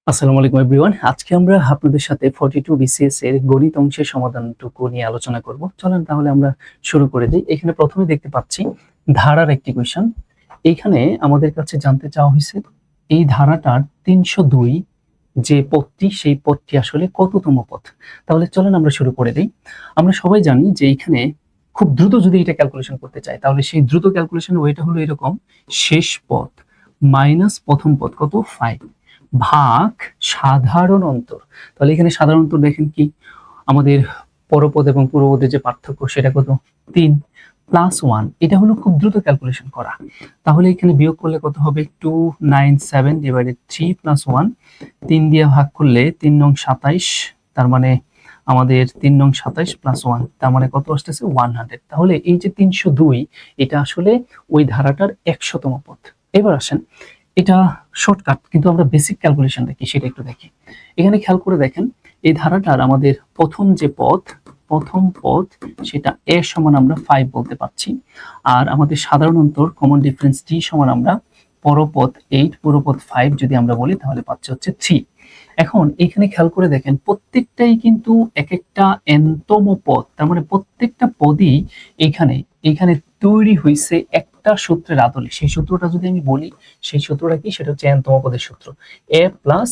আসসালামু আলাইকুম এভরিওয়ান। আজকে আমরা আপনাদের সাথে 42 বিসিএস এর গণিত অংশের সমাধানটুকু নিয়ে আলোচনা করব। চলেন তাহলে আমরা শুরু করে দেই। এখানে প্রথমে দেখতে পাচ্ছি ধারার একটি কোয়েশ্চন। এইখানে আমাদের কাছে জানতে চাওয়া হয়েছে এই ধারাটার ৩০২ যে পদটি সেই পদটি আসলে কততম পদ। তাহলে চলেন আমরা শুরু করে দেই। আমরা সবাই জানি যে এইখানে খুব দ্রুত যদি এটা ক্যালকুলেশন করতে চাই তাহলে সেই দ্রুত ক্যালকুলেশন ওয়েটা হলো এরকম, শেষ পদ মাইনাস প্রথম পদ কত 5 ভাগ সাধারণ অন্তর। তাহলে এখানে সাধারণ অন্তর দেখেন কি আমাদের পরপদ এবং পূর্বপদের যে পার্থক্য সেটা কত 3 প্লাস 1। এটা হলো খুব দ্রুত ক্যালকুলেশন করা। তাহলে এখানে বিয়োগ করলে কত হবে 297 ডিভাইডেড 3 প্লাস 1, 3 দিয়ে ভাগ করলে 3 নং 27, তার মানে আমাদের 3 নং 27 প্লাস 1 তার মানে কত আসতেছে 100। তাহলে এই যে 302 এটা আসলে ওই ধারাটার 100তম পদ। এবার আসেন এটা শর্টকাট, কিন্তু আমরা বেসিক ক্যালকুলেশনটা কি সেটা একটু দেখি। এখানে খেয়াল করে দেখেন এই ধারাটার আমাদের প্রথম পদ সেটা a সমান আমরা 5 বলতে পারছি, আর আমাদের সাধারণ অন্তর কমন ডিফারেন্স d সমান আমরা পরপদ 8 পূর্বপদ 5 যদি আমরা বলি তাহলে পাচ্ছি হচ্ছে 3। এখন এখানে খেয়াল করে দেখেন প্রত্যেকটাই কিন্তু এক একটা nতম পদ, তার মানে প্রত্যেকটা পদই এখানে এখানে তৈরি হয়েছে একটা সূত্রের আদলে। সেই সূত্রটা যদি আমি বলি সেই সূত্রটা কি, সেটা হচ্ছে nতম পদের সূত্র, a plus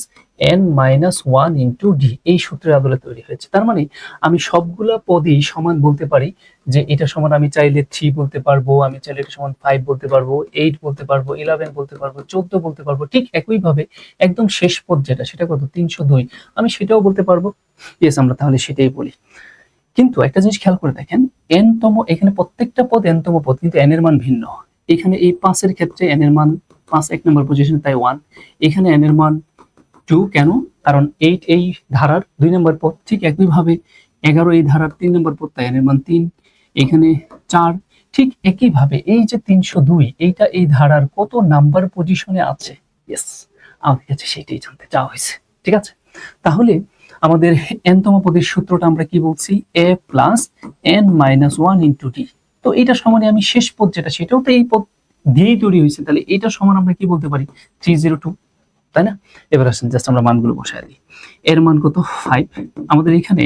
n minus 1 into D. এই সূত্রের আদলে তৈরি হয়েছে। তার মানে আমি সবগুলা পদই সমান বলতে পারি, যে এটা সমান আমি চাইলে 3 বলতে পারবো, আমি চাইলে এটা সমান 5 বলতে পারবো, 8 বলতে পারবো, 11 বলতে পারবো, 14 বলতে পারবো। ঠিক একইভাবে একদম শেষ পদ যেটা সেটা কত 302 আমি সেটাও বলতে পারবো। ইয়েস, আমরা তাহলে সেটাই বলি। কিন্তু একটা জিনিস খেয়াল করে দেখেন তম এখানে প্রত্যেকটা পদ তম পদ, কিন্তু n এর মান ভিন্ন। এখানে এই 5 এর ক্ষেত্রে n এর মান 5 এক নম্বর পজিশনে, তাই 1। এখানে n এর মান 2, কেন? কারণ 8 এই ধারার 2 নম্বর পদ। ঠিক একইভাবে 11 এই ধারার 3 নম্বর পদ, তাই n এর মান 3। এখানে 4। ঠিক একইভাবে এই যে 302 এইটা এই ধারার কত নাম্বার পজিশনে আছে। ইয়েস, আমাদের কাছে সেটাই জানতে চাওয়া হয়েছে। ঠিক আছে, তাহলে আমাদের nতম পদের সূত্রটা আমরা কি বলছি, a plus n minus 1 into D. তো এটা সমানে আমি শেষ পদ যেটা সেটাও তো এই পদ দিয়েই তৈরি হয়েছে, তাহলে এটা সমান আমরা কি বলতে পারি 302, তাই না? এবার আসেন জাস্ট আমরা মানগুলো বসায় দিই। এর মান কত 5, আমাদের এখানে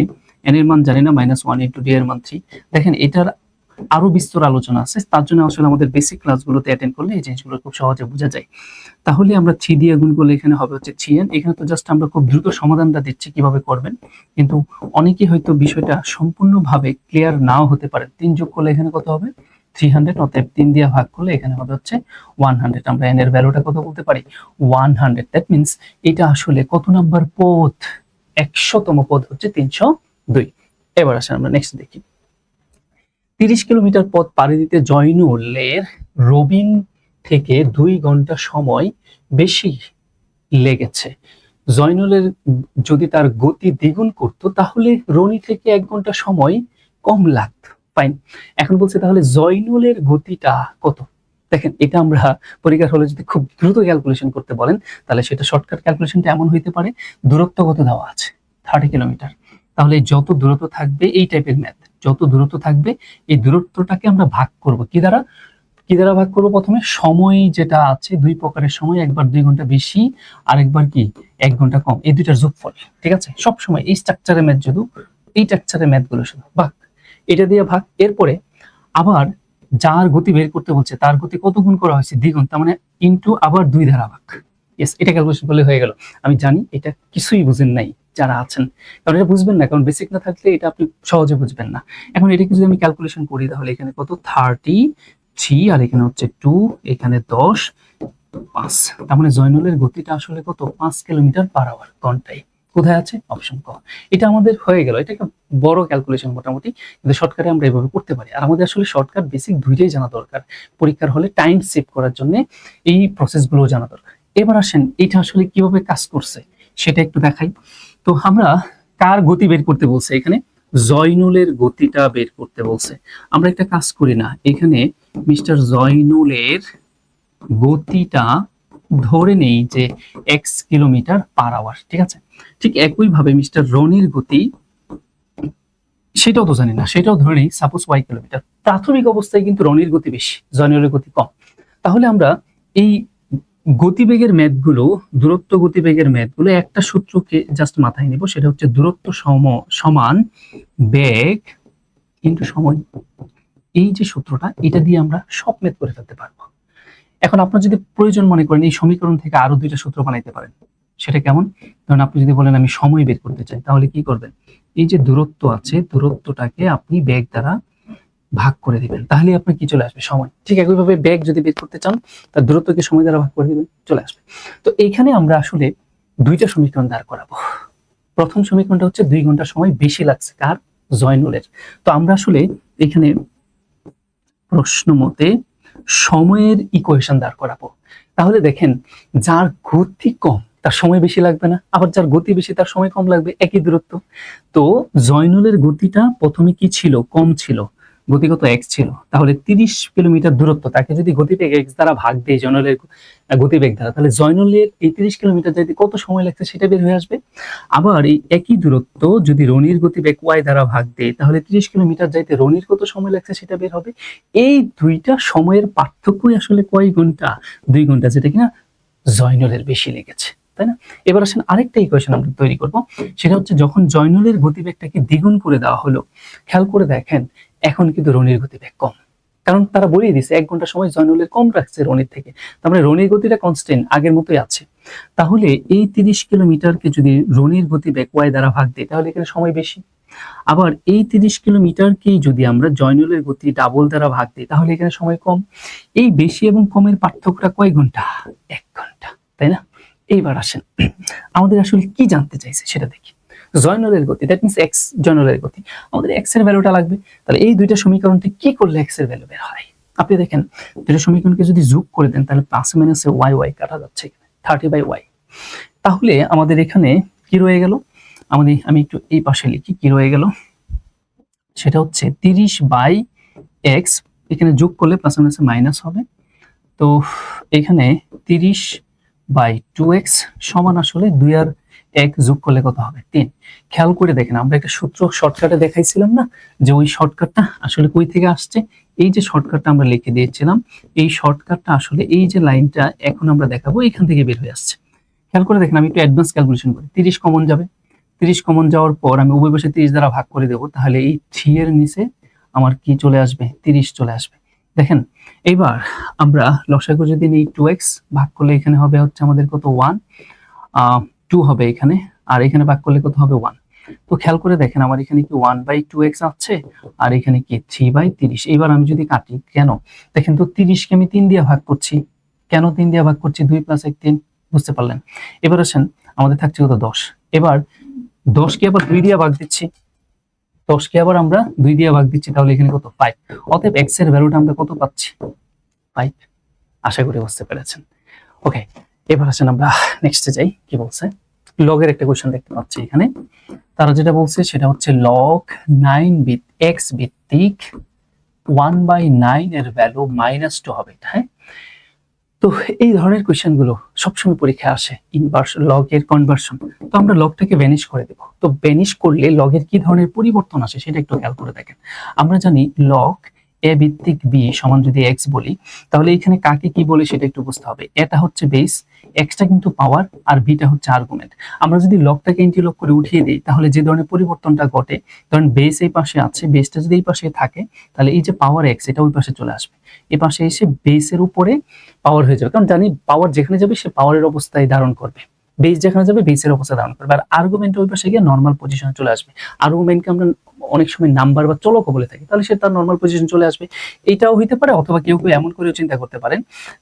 n এর মান জানি না, মাইনাস 1 ইন্টু ডি এর মান 3। দেখেন এটার আরো বিস্তর আলোচনা আছে, তার জন্য আসলে আমাদের বেসিক ক্লাসগুলোতে অ্যাটেন্ড করলে এই জিনিসগুলো খুব সহজে বোঝা যায়। তাহলে আমরা 3 দিয়ে গুণ করলে এখানে হবে হচ্ছে 3n। এখানে তো জাস্ট আমরা খুব দ্রুত সমাধানটা দিচ্ছি কিভাবে করবেন, কিন্তু অনেকেই হয়তো বিষয়টা সম্পূর্ণভাবে ক্লিয়ার নাও হতে পারে। 3 যোগ করলে এখানে কত হবে 300, অতএব 3 দিয়ে ভাগ করলে এখানে হবে হচ্ছে 100। আমরা n এর ভ্যালুটা কত বলতে পারি 100। দ্যাট মিন্স এটা আসলে কত নাম্বার পদ, 100তম পদ হচ্ছে 302। এবার আসেন আমরা নেক্সট দেখি। 30 কিলোমিটার পথ পাড়ি দিতে জয়নুলের রবিন থেকে 2 ঘন্টা সময় বেশি লেগেছে। জয়নুলের যদি তার গতি দ্বিগুণ করত তাহলে রনি থেকে 1 ঘন্টা সময় কম লাগতো। ফাইন, এখন বলছে তাহলে জয়নুলের গতিটা কত। দেখেন এটা আমরা পরীক্ষার হলে যদি খুব দ্রুত ক্যালকুলেশন করতে বলেন তাহলে সেটা শর্টকাট ক্যালকুলেশনটা এমন হইতে পারে, দূরত্ব কত দেওয়া আছে 30 কিলোমিটার, তাহলে যত দূরত্ব থাকবে এই টাইপের ম্যাথ, যত দূরত্ব থাকবে এই দূরত্বটাকে আমরা ভাগ করব কি দ্বারা ভাগ করব, প্রথমে সময় যেটা আছে 2 প্রকারের সময়, একবার 2 ঘন্টা বেশি আর একবার কি 1 ঘন্টা কম, এই দুইটার যোগফল। ঠিক আছে, সব সময় এই স্ট্রাকচারের ম্যাথ শুধু, এই স্ট্রাকচারের ম্যাথগুলো শুধু ভাগ, এটা দিয়ে ভাগ। এরপরে আবার যার গতি বের করতে বলছে তার গতি কত গুণ করা হয়েছে দ্বিগুণ, তার মানে ইনটু আবার 2 দ্বারা ভাগ। ইয়েস, এটা ক্যালকুলেশন করলে হয়ে গেল। আমি জানি এটা কিছুই বুঝেন নাই যারা আছেন, কারণ এটা বুঝবেন না, কারণ বেসিক না থাকলে এটা আপনি সহজে বুঝবেন না। এখন এটাকে যদি আমি ক্যালকুলেশন করি তাহলে এখানে কত 33, আর এখানে হচ্ছে 2, এখানে 10, 5। তার মানে জয়নুলের গতিটা আসলে কত 5 কিলোমিটার পার আওয়ার ঘন্টায়। কোথায় আছে অপশন ক। এটা আমাদের হয়ে গেল, এটা একটা বড় ক্যালকুলেশন মোটামুটি, কিন্তু শর্টকাটে আমরা এভাবে করতে পারি। আর আমাদের আসলে শর্টকাট বেসিক দুইটাই জানা দরকার, পরীক্ষার হলে টাইম সেভ করার জন্য এই প্রসেসগুলো জানা দরকার। এবার আসেন এটা আসলে কিভাবে কাজ করছে সেটা একটু দেখাই। তো আমরা কার গতি বের করতে বলছে, এখানে জয়নুলের গতিটা বের করতে বলছে। আমরা একটা কাজ করি না, এখানে মিস্টার জয়নুলের গতিটা ধরে নেই যে x কিলোমিটার পার আওয়ার। ঠিক আছে, ঠিক একইভাবে মিস্টার রনির গতি সেটাও তো জানি না, সেটাও ধরে নেই সাপোজ y কিলোমিটার। প্রাথমিক অবস্থায় কিন্তু রনির গতি বেশি, জয়নুলের গতি কম। তাহলে আমরা এই গতিবেগের ম্যাথগুলো, দূরত্ব গতিবেগের ম্যাথগুলো একটা সূত্রকে জাস্ট মাথায় নিব, সেটা হচ্ছে দূরত্ব সমান বেগ ইনটু সময়। এই যে সূত্রটা, এটা দিয়ে আমরা সব ম্যাথ করে ফেলতে পারবো। এখন আপনার যদি প্রয়োজন মনে করেন এই সমীকরণ থেকে আরো দুইটা সূত্র বানাইতে পারেন। সেটা কেমন? ধরুন আপনি যদি বলেন আমি সময় বের করতে চাই, তাহলে কি করবেন? এই যে দূরত্ব আছে, দূরত্বটাকে আপনি বেগ দ্বারা ভাগ করে দিবেন, তাহলে আপনার কি চলে আসবে? সময়। ঠিক একইভাবে বেগ যদি বের করতে চান, তার দূরত্বকে সময় দ্বারা ভাগ করে দিবেন, চলে আসবে। তো এইখানে আমরা আসলে দুইটা সমীকরণ দাঁড় করাবো। প্রথম সমীকরণটা হচ্ছে 2 ঘন্টা সময় বেশি লাগছে কার? জয়নুলের। তো আমরা আসলে এখানে প্রশ্ন মতে সময়ের ইকুয়েশন দাঁড় করাবো। তাহলে দেখেন, যার গতি কম তার সময় বেশি লাগবে না, আবার যার গতি বেশি তার সময় কম লাগবে, একই দূরত্ব। তো জয়নুলের গতিটা প্রথমে কি ছিল? কম ছিল, গতিগত এক্স ছিল। তাহলে 30 কিলোমিটার দূরত্ব, তাকে যদি গতিবেগ এক্স দ্বারা ভাগ দেয় জয়নুলের গতিবেগ দ্বারা, তাহলে জয়নুলের এই 30 কিলোমিটার যাইতে কত সময় লাগছে সেটা বের হয়ে আসবে। আবার এই একই দূরত্ব যদি রনির গতিবেগ ওয়াই দ্বারা ভাগ দেয়, তাহলে 30 কিলোমিটার যাইতে রনির কত সময় লাগছে সেটা বের হবে। এই দুইটা সময়ের পার্থক্যই আসলে কয় ঘন্টা? 2 ঘন্টা, যেটা কিনা জয়নুলের বেশি লেগেছে, তাই না? এবার আসেন আরেকটা ইকুয়েশন আমরা তৈরি করব, সেটা হচ্ছে যখন জয়নুলের গতিবেগটাকে দ্বিগুণ করে দেওয়া হলো, খেয়াল করে দেখেন এখন কিন্তু রনির গতিবেগ কম, কারণ তারা বলেই দিছে 1 ঘন্টা সময় জয়নুলের কম রাখছে রনির থেকে, তার মানে রনির গতিটা কনস্ট্যান্ট আগের মতোই আছে। তাহলে এই 30 কিলোমিটারকে যদি রনির গতিবেগ ওয়াই দ্বারা ভাগ দিই, তাহলে এখানে সময় বেশি। আবার এই 30 কিলোমিটারকেই যদি আমরা জয়নুলের গতি ডাবল দ্বারা ভাগ দিই, তাহলে এখানে সময় কম। এই বেশি এবং কমের পার্থক্যটা কয় ঘন্টা? 1 ঘন্টা, তাই না? এইবার আসেন আমাদের আসলে কি জানতে চাইছে সেটা দেখি। জয়নুলের গতি, দ্যাট মিন্স এক্স, জয়নুলের গতি, আমাদের এক্স এর ভ্যালুটা লাগবে। তাহলে এই দুইটা সমীকরণটি কি করলে এক্স এর ভ্যালু বের হয়? আপনি দেখেন দুইটা সমীকরণকে যদি যোগ করে দেন, তাহলে প্লাস মাইনাসে ওয়াই ওয়াই কাটা যাচ্ছে, 30/y। তাহলে আমাদের এখানে কি রয়ে গেল? আমি একটু এই পাশে লিখি, কি রয়ে গেল? সেটা হচ্ছে 30/x, এখানে যোগ করলে প্লাস মাইনাসে মাইনাস হবে। তো এখানে 30/2x সমান আসলে 2 আর 1 যোগ করলে কত হবে? 3। খেয়াল করে দেখেন, আমরা একটা সূত্র শর্টকাটে দেখাইছিলাম না, যে ওই শর্টকাটটা আসলে কই থেকে আসছে? এই যে শর্টকাটটা আমরা লিখে দিয়েছিলাম, এই শর্টকাটটা আসলে এই যে লাইনটা এখন আমরা দেখাবো এখান থেকে বের হয়ে আসছে। খেয়াল করে দেখেন, আমি একটু অ্যাডভান্স ক্যালকুলেশন করি। 30 কমন যাবে, 30 কমন যাওয়ার পর আমি উভয় পাশে 30 দ্বারা ভাগ করে দেব, তাহলে এই 3 এর নিচে আমার কি চলে আসবে? 30 চলে আসবে। দেখেন এবার আমরা লসাগু যদি নিই, 2x ভাগ করলে এখানে হবে হচ্ছে আমাদের কত? 1, 2 হবে এখানে, আর এখানে ভাগ করলে কত হবে? 1। তো খেয়াল করে দেখেন, আমার এখানে কি 1/2x আছে, আর এখানে কি 3/30। এবার আমি যদি কাটি, কেন? দেখেন তো 30 কে আমি 3 দিয়ে ভাগ করছি, কেন 3 দিয়ে ভাগ করছি? 2 + 1 3, বুঝতে পারলেন? এবার আসেন আমাদের থাকছে কত? 10। এবার 10 কে আবার 2 দিয়ে ভাগ দিচ্ছি, 10 কে আবার আমরা 2 দিয়ে ভাগ দিচ্ছি, তাহলে এখানে কত? 5। অতএব x এর ভ্যালুটা আমরা কত পাচ্ছি? 5। আশা করি বুঝতে পেরেছেন। ওকে, এবার আসেন আমরা নেক্সটে যাই। কি বলছে? লগের একটা কোশ্চেন দেখতে পাচ্ছি এখানে। তারা যেটা বলছে সেটা হচ্ছে log 9 x ভিত্তিক 1/9 এর ভ্যালু -2 হবে, হ্যাঁ? তো এই ধরনের কোশ্চেন গুলো সবসময় পরীক্ষায় আসে, ইনভার্স লগের কনভার্সন। তো আমরা লগটাকে ভ্যানিশ করে দেব। তো ভ্যানিশ করলে লগের কি ধরনের পরিবর্তন আসে সেটা একটু খেয়াল করে দেখেন। আমরা জানি লগ a ভিত্তিক b সমান যদি x বলি, তাহলে এখানে কাকে কি বলে সেটা একটু বুঝতে হবে। এটা হচ্ছে বেস, এক্সটা কিন্তু পাওয়ার, আর বিটা হচ্ছে আর্গুমেন্ট। আমরা যদি লগটাকে ইন্টিলগ করে উঠিয়ে দিই, তাহলে যে ধরনের পরিবর্তনটা ঘটে, ধরেন বেস এই পাশে আছে, বেসটা যদি এই পাশে থাকে, তাহলে এই যে পাওয়ার এক্স এটা ওই পাশে চলে আসবে, এই পাশে এসে বেসের উপরে পাওয়ার হয়ে যাবে, কারণ জানি পাওয়ার যেখানে যাবে সে পাওয়ারের অবস্থায় ধারণ করবে, বেস যেখানে যাবে বেসের অবস্থায় ধারণ করবে, আর আর্গুমেন্ট ওই পাশে গিয়ে নর্মাল পজিশনে চলে আসবে। আর্গুমেন্টকে আমরা অনেক সময় নাম্বার বা চলকও বলে থাকি, তাহলে সে তার নর্মাল পজিশন চলে আসবে। এটাও হইতে পারে, অথবা কেউ কেউ এমন করে চিন্তা করতে পারেন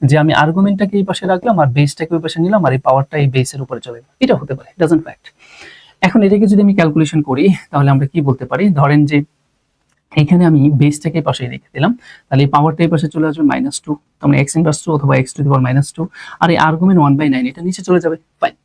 যে আমি আর্গুমেন্টটাকে এই পাশে রাখলাম আর বেসটাকে ওই পাশে নিলাম, আর এই পাওয়ারটা এই বেসের উপরে চলে গেল, এটা হতে পারে, ডাজন্ট ফ্যাক্ট। এখন এটাকে যদি আমি ক্যালকুলেশন করি, তাহলে আমরা কি বলতে পারি? ধরেন যে এখানে আমি বেসটাকে পাশে রেখে দিলাম, তাহলে এই পাওয়ারটা এই পাশে চলে আসবে -2, তার মানে x⁻2 অথবা x⁻², আর এই আর্গুমেন্ট 1/9 এটা নিচে চলে যাবে। ফাইন।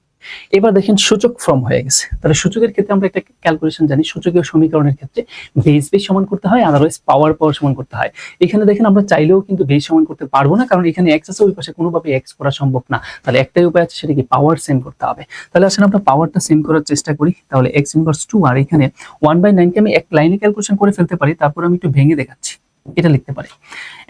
এবার দেখেন সূচক ফর্ম হয়ে গেছে। তাহলে সূচকের ক্ষেত্রে আমরা একটা ক্যালকুলেশন জানি, সূচকীয় সমীকরণের ক্ষেত্রে বেস সমান করতে হয়, আদারওয়াইজ পাওয়ার সমান করতে হয়। এখানে দেখেন আমরা চাইলেও কিন্তু বেস সমান করতে পারবো না, কারণ এখানে x আছে, ওই পাশে কোনোভাবে x করা সম্ভব না। তাহলে একটাই উপায় আছে, সেটা কি? পাওয়ার সেম করতে হবে। তাহলে আসলে আমরা পাওয়ারটা সেম করার চেষ্টা করি। তাহলে x⁻2 আর এখানে 1/9 কে আমি এক লাইনে ক্যালকুলেশন করে ফেলতে পারি, তারপর আমি একটু ভেঙে দেখাচ্ছি। এটা লিখতে পারি।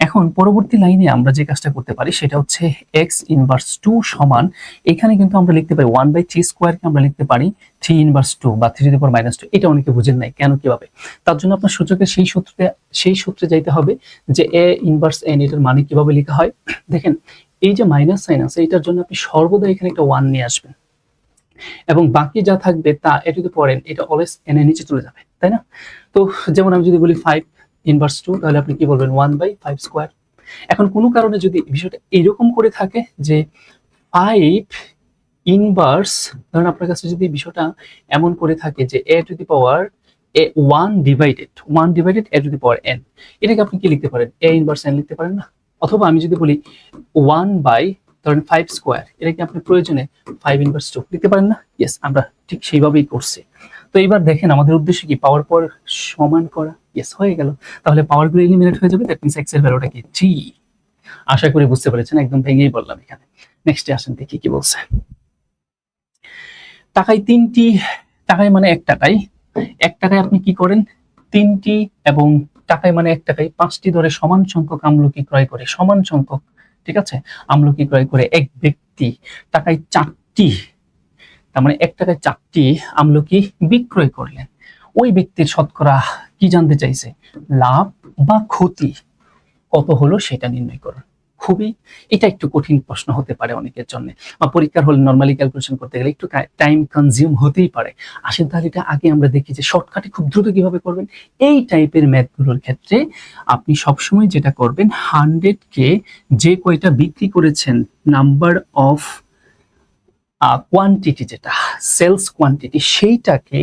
এখন পরবর্তী লাইনে আমরা যে কাজটা করতে পারি সেটা হচ্ছে x ইনভার্স 2 সমান, এখানে কিন্তু আমরা লিখতে পারি 1/3² কে আমরা লিখতে পারি 3 ইনভার্স 2 বা 3⁻²। এটা অনেকে বুঝেন নাই কেন কিভাবে। তার জন্য আপনার সূচকের সেই সূত্রে যাইতে হবে যে a ইনভার্স n এটার মানে কিভাবে লেখা হয়। দেখেন এই যে মাইনাস সাইন আছে এটার জন্য আপনি সর্বদা এখানে একটা 1 নিয়ে আসবেন এবং বাকি যা থাকবে তা a to the power n, এটা অলওয়েজ n এর নিচে চলে যাবে, তাই না? তো যেমন আমি যদি বলি 5 ইনভার্স 2, তাহলে আপনি কি বলবেন 1/5²। এখন কোনো কারণে যদি বিষয়টা এরকম করে থাকে যে 5 ইনভার্স, ধরেন আপনার কাছে যদি বিষয়টা এমন করে থাকে যে a to the power 1 divided a to the power n, এটাকে আপনি কি লিখতে পারেন a ইনভার্স n লিখতে পারেন না? অথবা আমি যদি বলি 1/5², এটা কি আপনি প্রয়োজনে 5 ইনভার্স 2 লিখতে পারেন না? ইয়েস, আমরা ঠিক সেইভাবেই করছি। তো এবার দেখেন আমাদের উদ্দেশ্য কি পাওয়ার পর সমান করা। ইয়েস, হয়ে গেল। তাহলে পাওয়ারগুলো এলিমিনেট হয়ে যাবে, দ্যাট মিন্স x এর ভ্যালুটা কি 3। আশা করি বুঝতে পেরেছেন, একদম ভেঙেই বললাম এখানে। নেক্সটে আসেন দেখি কি বলছে। টাকায় 3টি, টাকায় মানে 1 টাকায়, 1 টাকায় আপনি কি করেন 3টি, এবং টাকায় মানে 1 টাকায় 5টি ধরে সমান সংখ্যক আমলকি ক্রয় করে, সমান সংখ্যক, ঠিক আছে, আমলকি ক্রয় করে এক ব্যক্তি টাকায় 4টি, তার মানে 1 টাকায় 4টি আমলকি বিক্রয় করলেন। ওই ব্যক্তির শতকরা কি জানতে চাইছে, লাভ বা ক্ষতি কত হলো সেটা নির্ণয় করুন। খুবই, এটা একটু কঠিন প্রশ্ন হতে পারে অনেকের জন্য, বা পরীক্ষার হলে নরমালি ক্যালকুলেশন করতে গেলে একটু টাইম কনজিউম হতেই পারে। আসেন তাহলে এটা আগে আমরা দেখি যে শর্টকাটে খুব দ্রুত কিভাবে করবেন। এই টাইপের ম্যাথগুলোর ক্ষেত্রে আপনি সবসময় যেটা করবেন, 100কে যে কয়টা বিক্রি করেছেন, নাম্বার অফ কোয়ান্টিটি, যেটা সেলস কোয়ান্টিটি, সেইটাকে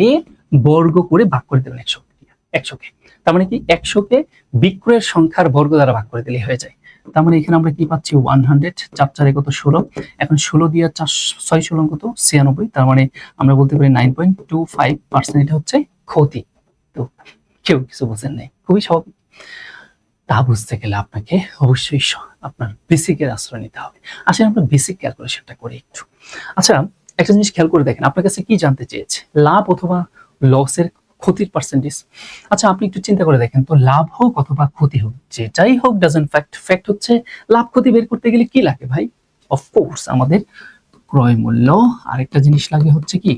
বর্গ করে ভাগ করে দেবেন 100কে। তার মানে কি 100কে বিক্রয়ের সংখ্যার বর্গ দ্বারা ভাগ করে দিলে হয়ে যায়। তার মানে এখানে আমরা কি পাচ্ছি 100, 4 4 কত 16, এখন 16 দিয়ে 4 6 16 কত 96, তার মানে আমরা বলতে পারি 9.25% এটা হচ্ছে ক্ষতি। তো কেউ কিছু বুঝেন নাই, খুবই স্বাভাবিক। তা বুঝতে গেলে আপনাকে অবশ্যই আপনার বেসিকের আশ্রয় নিতে হবে। আসলে আমরা বেসিক ক্যালকুলেশনটা করি একটু। আচ্ছা, একটা জিনিস খেয়াল করে দেখেন, আপনার কাছে কি জানতে চেয়েছে, লাভ অথবা লসের ক্ষতির পার্সেন্টেজ। আচ্ছা, আপনি একটু চিন্তা করে দেখেন তো, লাভ হোক অথবা ক্ষতি হোক, যেটাই হোক ডাজন্ট ফ্যাক্ট হচ্ছে লাভ ক্ষতি বের করতে গেলে কি লাগে ভাই? অফকোর্স আমাদের ক্রয় মূল্য, আরেকটা জিনিস লাগে হচ্ছে কি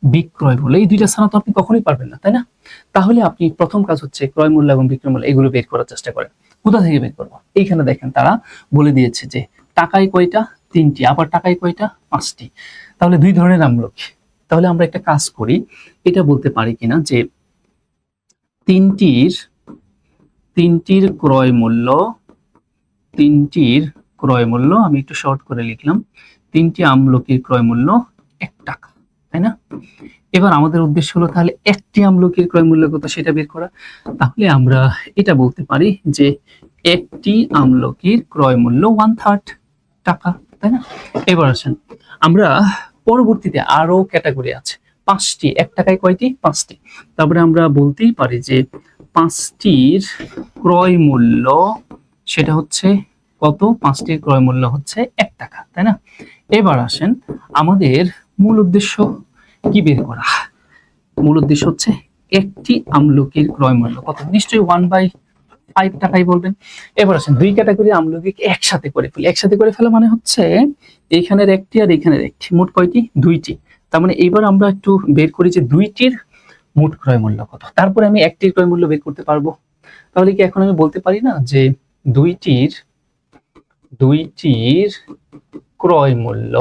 বিক্রয় মূল্য। এই দুইটা ছাড়া তো আপনি কখনোই পারবেন না, তাই না? তাহলে আপনি প্রথম কাজ হচ্ছে ক্রয় মূল্য এবং বিক্রয় মূল্য এগুলো বের করার চেষ্টা করেন। কোথা থেকে বের করবো? এইখানে দেখেন তারা বলে দিয়েছে যে টাকায় কয়টা 3টি, আবার টাকায় কয়টা 5টি, তাহলে 2 ধরনের আমলকি। তাহলে আমরা একটা কাজ করি, এটা বলতে পারি কিনা যে 3টির ক্রয় মূল্য, 3টির ক্রয় মূল্য, আমি একটু শর্ট করে লিখলাম, 3টি আমলকির ক্রয় মূল্য 1 টাকা, তাই না? এবার আমাদের উদ্দেশ্য হলো তাহলে একটি আমলকির ক্রয় মূল্য কত সেটা বের করা। তাহলে আমরা এটা বলতে পারি যে একটি আমলকির ক্রয় মূল্য 1/3 টাকা, তাই না? এবার আসেন আমরা পরবর্তীতে আরো ক্যাটাগরি আছে, 5টি, 1 টাকায় কয়টি 5টি, তারপরে আমরা বলতেই পারি যে 5টির ক্রয় মূল্য সেটা হচ্ছে কত, 5টির ক্রয় মূল্য হচ্ছে 1 টাকা, তাই না? এবার আসেন আমাদের মূল উদ্দেশ্য কি বের করা, মূল উদ্দেশ্য হচ্ছে একটি আমলকির ক্রয় মূল্য কত, নিশ্চয়ই 1/5 টাকাই বলবেন। এবার আসেন 2 ক্যাটাগরি আমলকি একসাথে করে ফেলি। একসাথে করে ফেলা মানে হচ্ছে এইখানের একটি আর এইখানের একটি, মোট কয়টি 2টি। তার মানে এইবার আমরা একটু বের করি যে 2টির মোট ক্রয় মূল্য কত, তারপরে আমি একটির ক্রয় মূল্য বের করতে পারবো। তাহলে কি এখন আমি বলতে পারি না যে 2টির ক্রয় মূল্য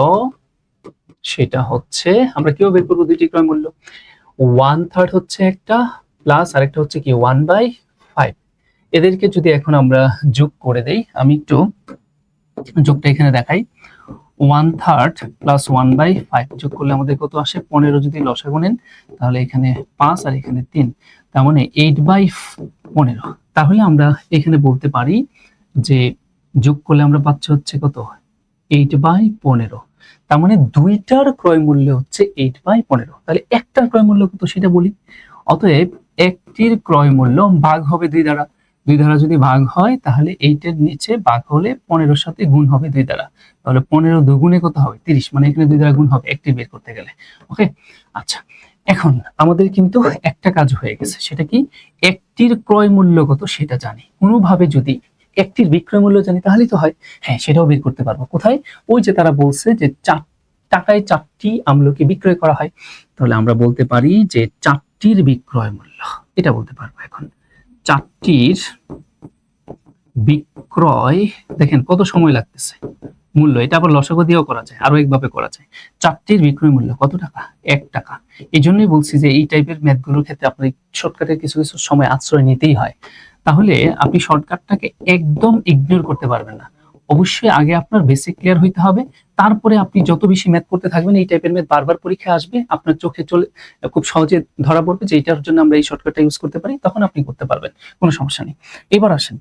সেটা হচ্ছে, আমরা কিভাবে বের করবো 2টি ক্রয় মূল্য, 1/3 হচ্ছে একটা, প্লাস আরেকটা হচ্ছে কি 1/5। এদেরকে যদি এখন আমরা যোগ করে দেই, আমি একটু যোগটা এখানে দেখাই, 1/3 প্লাস 1/5 যোগ করলে আমাদের কত আসে 15। যদি লসাগু নেন তাহলে এখানে 5 আর এখানে 3, তার মানে 8/15। তাহলে আমরা এখানে বলতে পারি যে যোগ করলে আমরা পাচ্ছি হচ্ছে কত 8/15। তার মানে 2টার ক্রয় মূল্য হচ্ছে 8/15। তাহলে একটার ক্রয় মূল্য কত সেটা বলি। অতএব একটির ক্রয় মূল্য ভাগ হবে 2 দ্বারা, 2 দ্বারা যদি ভাগ হয় তাহলে 8-এর নিচে ভাগ হলে 15-এর সাথে গুণ হবে 2 দ্বারা, তাহলে 15 দুগুণে কত হবে 30, মানে এখানে 2 দ্বারা গুণ হবে একটি বের করতে গেলে। ওকে, আচ্ছা এখন আমাদের কিন্তু একটা কাজ হয়ে গেছে, সেটা কি একটির ক্রয় মূল্য কত সেটা জানি। কোনোভাবে যদি একটির বিক্রয় মূল্য জানি তাহলেই তো হয়। হ্যাঁ, সেটাও বের করতে পারবো। কোথায়? ওই যে তারা বলছে যে 4 টাকায় 4টি আমলকি বিক্রয় করা হয়, তাহলে আমরা বলতে পারি যে 4টির বিক্রয় মূল্য, এটা বলতে পারবো। এখন 4টির বিক্রয়, দেখেন কত সময় লাগতেছে, মূল্য এটা আবার লসাগু দিয়েও করা যায়, আরো একভাবে করা যায়। 4টির বিক্রয় মূল্য কত টাকা? 1 টাকা। এই জন্যই বলছি যে এই টাইপের ম্যাথগুলোর ক্ষেত্রে আপনার শর্টকাটের কিছু কিছু সময় আশ্রয় নিতেই হয়। তাহলে আপনি শর্টকাটটাকে একদম ইগনোর করতে পারবেন না। অবশ্যই আগে আপনার বেসিক ক্লিয়ার হইতে হবে, তারপরে আপনি যত বেশি ম্যাথ করতে থাকবেন, এই টাইপের ম্যাথ বারবার পরীক্ষায় আসবে, আপনার চোখে চলে খুব সহজে ধরা পড়বে যে এটার জন্য আমরা এই শর্টকাটটা ইউজ করতে পারি, তখন আপনি করতে পারবেন, কোনো সমস্যা নেই। এবার আসেন,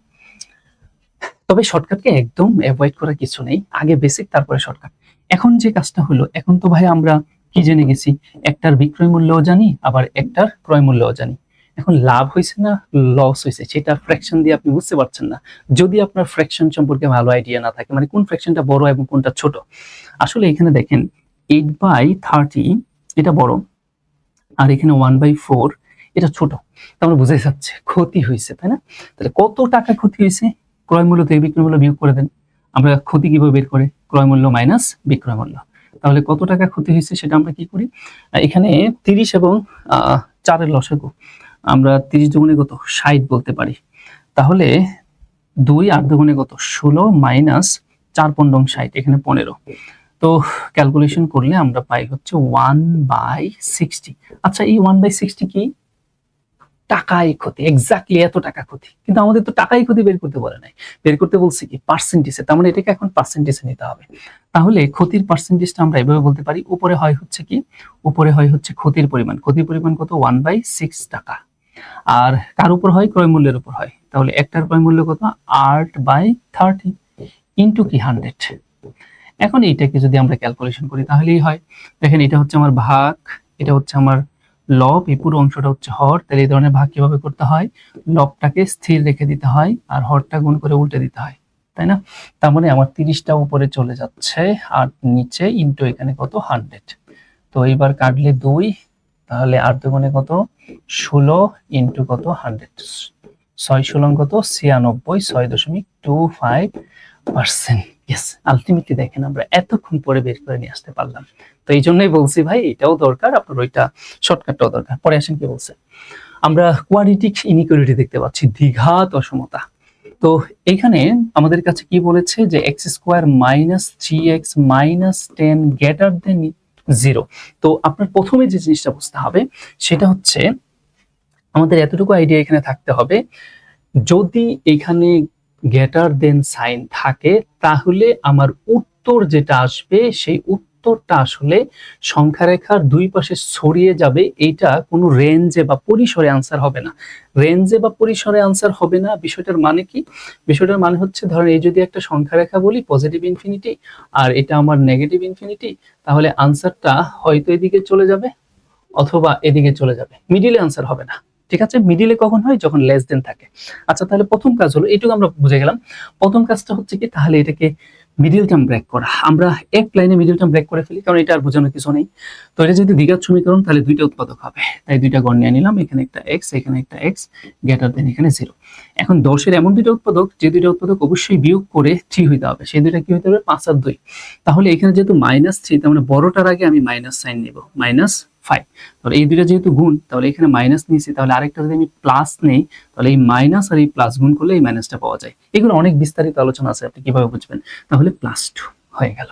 তবে শর্টকাটকে একদম অ্যাভয়েড করার কিছু নেই, আগে বেসিক তারপরে শর্টকাট। এখন যে কাজটা হলো, এখন তো ভাই আমরা কি জেনে গেছি, একটার বিক্রয় মূল্যও জানি, আবার একটার ক্রয় মূল্যও জানি। এখন লাভ হয়েছে না লস হয়েছে সেটা ফ্র্যাকশন দিয়ে আপনি বুঝতে পারছেন না, যদি আপনার ফ্র্যাকশন সম্পর্কে ভালো আইডিয়া না থাকে, মানে কোন ফ্র্যাকশনটা বড় এবং কোনটা ছোট। আসলে এখানে দেখেন 8/30 এটা বড়, আর এখানে 1/4 এটা ছোট। তার মানে বোঝাই যাচ্ছে ক্ষতি হয়েছে, তাই না? তাহলে কত টাকা ক্ষতি হয়েছে? ক্রয় মূল্য থেকে বিক্রয় মূল্য বিয়োগ করে দেন। আমরা ক্ষতি কিভাবে বের করে? ক্রয় মূল্য মাইনাস বিক্রয় মূল্য। তাহলে কত টাকা ক্ষতি হয়েছে সেটা আমরা কি করি, এখানে 30 এবং 4 এর লসাগু, আমরা 30 দুগুণে কত 60 বলতে পারি। তাহলে 2 8 দুগুণে কত 16 মাইনাস 4 × 60, এখানে 15। তো ক্যালকুলেশন করলে আমরা পাই হচ্ছে 1/60। আচ্ছা, এই 1/60 কি? টাকায় ক্ষতি, এক্স্যাক্টলি এত টাকা ক্ষতি। কিন্তু আমাদের তো টাকায় ক্ষতি বের করতে বলে নাই, বের করতে বলছি কি পার্সেন্টেজে। তার মানে এটাকে এখন পার্সেন্টেজে নিতে হবে। তাহলে ক্ষতির পার্সেন্টেজটা আমরা এভাবে বলতে পারি, উপরে হয় হচ্ছে কি, উপরে হয় হচ্ছে ক্ষতির পরিমাণ। ক্ষতির পরিমাণ কত? 1/6 টাকা। আর কার উপর হয়? ক্রয় মূল্যের উপর হয়। তাহলে একটার ক্রয় মূল্য কত? 8/30 ইন্টু কি 100। এখন এইটাকে যদি আমরা ক্যালকুলেশন করি তাহলেই হয়। দেখেন, এটা হচ্ছে আমার ভাগ, এটা হচ্ছে আমার লব, এই পুরো অংশটা হচ্ছে হর। তাহলে এই ধরনের ভাগ কিভাবে করতে হয়? লবটাকে স্থির রেখে দিতে হয় আর হরটা গুণ করে উল্টে দিতে হয়, তাই না? তার মানে আমার 30টা উপরে চলে যাচ্ছে আর নিচে ইন্টু এখানে কত 100। তো এইবার কাটলে 2, তাহলে 8 দুগুণে কত 16 ইন্টু কত 100, 6 × কত 96, 6.25%। ইয়েস, আলটিমেটলি দেখেন আমরা এতক্ষণ পরে বের করে নিয়ে আসতে পারলাম। তো এই জন্যই বলছি ভাই, এটাও দরকার, আপনার ওইটা শর্টকাটটাও দরকার। পরে আসেন কি বলছে, আমরা কোয়াড্রেটিক ইনইকুয়ালিটি দেখতে পাচ্ছি, দ্বিঘাত অসমতা। তো এখানে আমাদের কাছে কি বলেছে যে x² - 3x - 10 গ্রেটার দেন 0। তো আপনার প্রথমে যে জিনিসটা বুঝতে হবে সেটা হচ্ছে, আমাদের এতটুকু আইডিয়া এখানে থাকতে হবে, যদি এখানে গ্রেটার দেন সাইন থাকে তাহলে আমার উত্তর যেটা আসবে সেই উত্তরটা আসলে সংখ্যা রেখার দুই পাশে ছড়িয়ে যাবে। এইটা কোনো রেঞ্জে বা পরিসরে আনসার হবে না। রেঞ্জে বা পরিসরে আনসার হবে না বিষয়টার মানে কি? বিষয়টার মানে হচ্ছে, ধরেন এই যদি একটা সংখ্যা রেখা বলি পজিটিভ ইনফিনিটি আর এটা আমার নেগেটিভ ইনফিনিটি, তাহলে আনসারটা হয়তো এদিকে চলে যাবে অথবা এদিকে চলে যাবে, মিডিলে আনসার হবে না। ঠিক আছে, মিডিলে কখন হয়? যখন লেস দেন থাকে। আচ্ছা, তাহলে প্রথম কাজ হলো, এইটুকু আমরা বুঝে গেলাম। প্রথম কাজটা হচ্ছে কি, তাহলে এটাকে মিডিল টার্ম ব্রেক করা। আমরা এক লাইনে মিডিল টার্ম ব্রেক করে ফেলি, কারণ এটা আর বোঝানোর কিছু নেই। তো এটা যদি দ্বিঘাত সমীকরণ, তাহলে দুইটা উৎপাদক হবে, তাই দুইটা গড় নিয়ে নিলাম। এখানে একটা এক্স, এখানে একটা এক্স, গ্রেটার দেন এখানে 0। এখন 10-এর এমন দুইটা উৎপাদক, যে দুইটা উৎপাদক অবশ্যই বিয়োগ করে 3 হইতে হবে। সেই দুইটা কি হইতে হবে? 5 আর 2। তাহলে এখানে যেহেতু -3, তার মানে বড়টার আগে আমি মাইনাস সাইন নেব, -5। তাহলে এই দুইটা যেহেতু গুণ, তাহলে এখানে মাইনাস নিয়েছি, তাহলে আরেকটা যদি আমি প্লাস নেই, তাহলে এই মাইনাস আর এই প্লাস গুণ করলে এই মাইনাসটা পাওয়া যায়। এগুলো অনেক বিস্তারিত আলোচনা আছে, আপনি কিভাবে বুঝবেন। তাহলে +2 হয়ে গেল।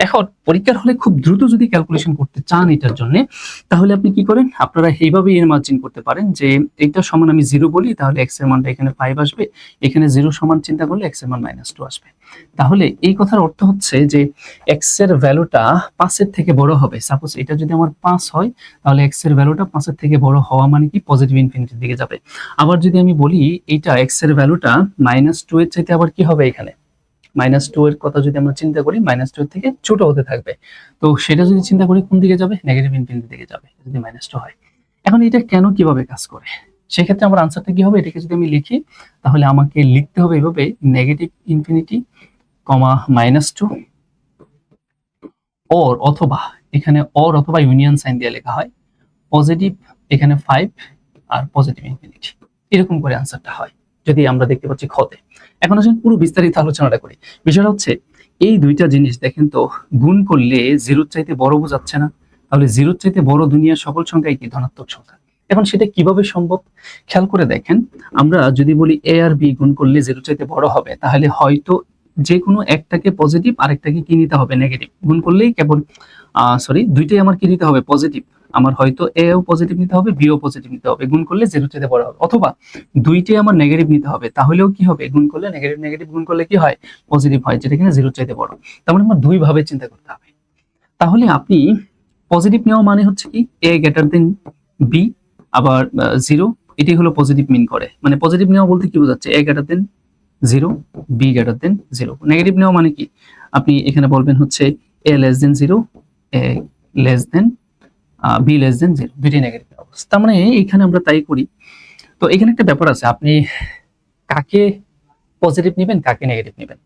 এখন পরীক্ষার হলে খুব দ্রুত যদি ক্যালকুলেশন করতে চান এটার জন্য, তাহলে আপনি কি করেন, আপনারা এইভাবে ইমাজিন করতে পারেন যে এটা সমান আমি 0 বলি, তাহলে x এর মানটা এখানে 5 আসবে, এখানে 0 সমান চিন্তা করলে x এর মান -2 আসবে। তাহলে এই কথার অর্থ হচ্ছে যে x এর ভ্যালুটা 5 এর থেকে বড় হবে। সাপোজ এটা যদি আমার 5 হয়, তাহলে x এর ভ্যালুটা 5 এর থেকে বড় হওয়া মানে কি পজিটিভ ইনফিনিটির দিকে যাবে। আবার যদি আমি বলি এইটা x এর ভ্যালুটা -2 এর চাইতে আবার কি হবে, এখানে -2 এর কথা যদি আমরা চিন্তা করি, -2 এর থেকে ছোট হতে থাকবে। তো সেটা যদি চিন্তা করি কোন দিকে যাবে? নেগেটিভ ইনফিনিটির দিকে যাবে যদি -2 হয়। এখন এটা কেন কিভাবে কাজ করে, সেক্ষেত্রে আমার আনসারটা কি হবে? এটাকে যদি আমি লিখি, তাহলে আমাকে লিখতে হবে এভাবে, নেগেটিভ ইনফিনিটি, -2, অর অথবা এখানে অর অথবা ইউনিয়ন সাইন দিয়ে লেখা হয়, পজিটিভ এখানে 5 আর পজিটিভ ইনফিনিটি, এরকম করে আনসারটা হয় যদি আমরা দেখতে পাচ্ছি খতে। এখন আসলে পুরো বিস্তারিত আলোচনাটা করি। বিষয়টা হচ্ছে এই দুইটা জিনিস দেখেন তো, গুণ করলে জিরোর চাইতে বড় বোঝাচ্ছে না? তাহলে জিরোর চাইতে বড় দুনিয়ার সকল সংখ্যাই কি ধনাত্মক সংখ্যা। এখন সেটা কিভাবে সম্ভব খেয়াল করে দেখেন, আমরা যদি বলি এ আর বি গুণ করলে জিরোর চাইতে বড় হবে, তাহলে হয়তো যে কোনো একটাকে পজিটিভ আর একটাকে কি নিতে হবে নেগেটিভ, গুণ করলেই কেবল দুইটাই আমার কি নিতে হবে পজিটিভ, আমার হয়তো এ ও পজিটিভ নিতে হবে, বি ও পজিটিভ নিতে হবে, গুণ করলে জিরোর চাইতে বড় হবে, অথবা দুইটাই আমার নেগেটিভ নিতে হবে, তাহলেও কি হবে গুণ করলে নেগেটিভ নেগেটিভ গুণ করলে কি হয় পজিটিভ হয়, যেটা কিনা জিরোর চাইতে বড়। তার মানে আমার দুই ভাবে চিন্তা করতে হবে। তাহলে আপনি পজিটিভ নেওয়া মানে হচ্ছে কি এ গ্রেটার দেন বি, আবার জিরো, এটি হলো পজিটিভ মিন করে, মানে পজিটিভ নেওয়া বলতে কি বোঝাচ্ছে A greater than zero, B greater than zero. Negative নেওয়া মানে কি, আপনি এখানে বলবেন হচ্ছে A less than zero, A less than B less than zero, দুইটাই নেগেটিভ অবস্থা। তার মানে এখানে আমরা তাই করি। তো এখানে একটা ব্যাপার আছে, আপনি কাকে পজিটিভ নেবেন কাকে নেগেটিভ নেবেন,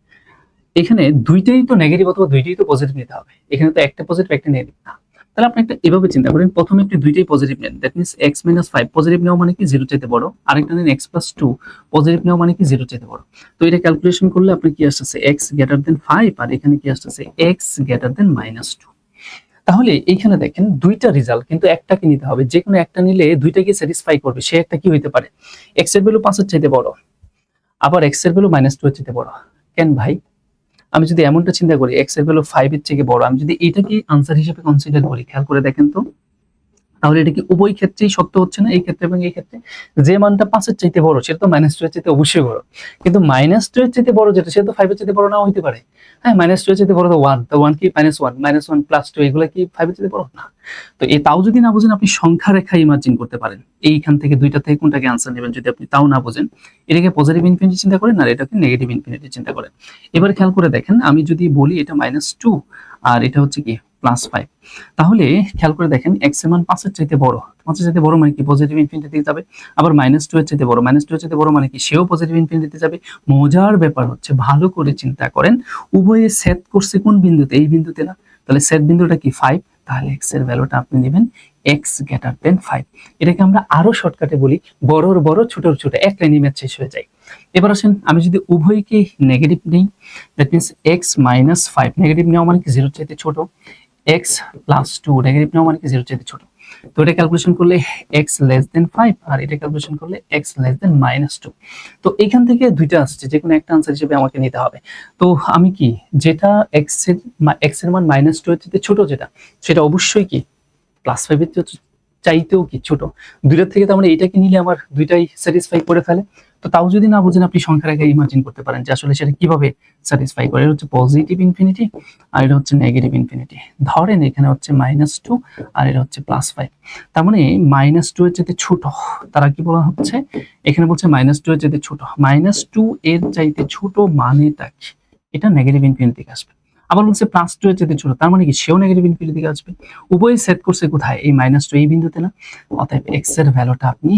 এখানে দুইটাই তো নেগেটিভ অথবা দুইটাই তো পজিটিভ নিতে হবে, এখানে তো একটা পজিটিভ একটা নেগেটিভ না। তাহলে আপনি একটা এভাবে চিন্তা করেন, প্রথমে আপনি দুইটাই পজিটিভ নেন, that means x minus 5 positive নেওয়া মানে কি জিরো চাইতে বড়, আরেকটা নেন এক্স প্লাস 2 পজিটিভ নেওয়া মানে কি জিরো চাইতে বড়। তো এটা ক্যালকুলেশন করলে আপনি কি আসছে এক্স গ্রেটার দেন 5, আর এখানে কি আসছে এক্স গ্রেটার দেন -2। তাহলে এইখানে দেখেন দুইটা রেজাল্ট, কিন্তু একটাকে নিতে হবে, যে কোনো একটা নিলে দুইটাকে স্যাটিসফাই করবে, সে একটা কি হইতে পারে এক্স এর ভ্যালু 5 এর চাইতে বড়, আবার এক্স এর ভ্যালু -2 এর চাইতে বড়। কেন ভাই, আমি যদি এমনটা চিন্তা করি এক্স এর ভ্যালু 5 এর থেকে বড়, আমি যদি এটাকে আনসার হিসেবে কনসিডার করি, খেয়াল করে দেখেন তো, তাহলে এটা কি উভয় ক্ষেত্রেই সত্য হচ্ছে না, এই ক্ষেত্রে এবং এই ক্ষেত্রে? যে মানটা 5 এর চাইতে বড় সেটা তো -2 এর চাইতে অবশ্যই বড়, কিন্তু -2 এর চাইতে বড় যেটা সেটা তো 5 এর চাইতে বড় নাও হইতে পারে। হ্যাঁ, -2 এর চাইতে বড় তো 1, তো 1 কি -1, -1 + 2 এগুলা কি 5 এর চাইতে বড় না? তো এই তাও যদি না বুঝেন, আপনি সংখ্যা রেখা ইমাজিন করতে পারেন, এইখান থেকে দুইটা থেকে কোনটাকে আনসার নেবেন, যদি আপনি তাও না বুঝেন, এটাকে পজিটিভ ইনফিনিটি চিন্তা করেন আর এটাকে নেগেটিভ ইনফিনিটি চিন্তা করেন। এবার খেয়াল করে দেখেন, আমি যদি বলি এটা -2 আর এটা হচ্ছে কি +5, তাহলে খেয়াল করে দেখেন এক্স এর মান 5 এর চাইতে বড়, 5 এর চাইতে বড় মানে কি পজিটিভ ইনফিনিটিতে যাবে, আবার -2 এর চাইতে বড়, -2 এর চাইতে বড় মানে কি সেও পজিটিভ ইনফিনিটিতে যাবে। মজার ব্যাপার হচ্ছে, ভালো করে চিন্তা করেন, উভয়ে সেট করছে কোন বিন্দুতে, এই বিন্দুতে না, তাহলে সেট বিন্দুটা কি 5, তাহলে এক্স এর ভ্যালুটা আপনি নেবেন এক্স গ্রেটার দেন 5। এটাকে আমরা আরো শর্টকাটে বলি বড়র বড় ছোটর ছোট, এক লাইনে ম্যাচ শেষ হয়ে যায়। এবার আসেন, আমি যদি উভয়কে নেগেটিভ নেই, দ্যাট মিন্স এক্স -5, নেগেটিভ নেওয়া মানে কি জিরোর চাইতে ছোট, এক্স প্লাস 2 নেগেটিভ নেওয়া মানে কি জিরোর চাইতে ছোট। তো এটা ক্যালকুলেশন করলে এক্স লেস দেন 5, আর এটা ক্যালকুলেশন করলে এক্স লেস দেন -2। তো এখান থেকে দুইটা আসছে, যে কোনো একটা আনসার হিসেবে আমাকে নিতে হবে। তো আমি কি, যেটা এক্স এর মান -2 এর চাইতে ছোট যেটা, সেটা অবশ্যই কি +5 এর চাইতেও কি ছোট। দুইটার থেকে তো আমরা এটাকে নিলে আমার দুইটাই স্যাটিসফাই করে ফেলে। তো তাও যদি না বুঝেন, আপনি সংখ্যা রেখে ইমাজিন করতে পারেন যে আসলে সেটা কিভাবে স্যাটিসফাই করে। এটা হচ্ছে পজিটিভ ইনফিনিটি আর এটা হচ্ছে নেগেটিভ ইনফিনিটি। ধরেন এখানে হচ্ছে -2 আর এটা হচ্ছে +5, তার মানে -2 এর চাইতে ছোট, তারা কি বলা হচ্ছে, এখানে বলছে -2 এর চাইতে ছোট, -2 এর চাইতে ছোট মানেটা কি, এটা নেগেটিভ ইনফিনিটি থেকে আসবে। আবার বলছে +2 এর চাইতে ছোট, তার মানে কি সেও নেগেটিভ ইনফিনিটি থেকে আসবে। উভয় সেট করছে কোথায়, এই -2 এই বিন্দুতে না, অতএব এক্স এর ভ্যালুটা আপনি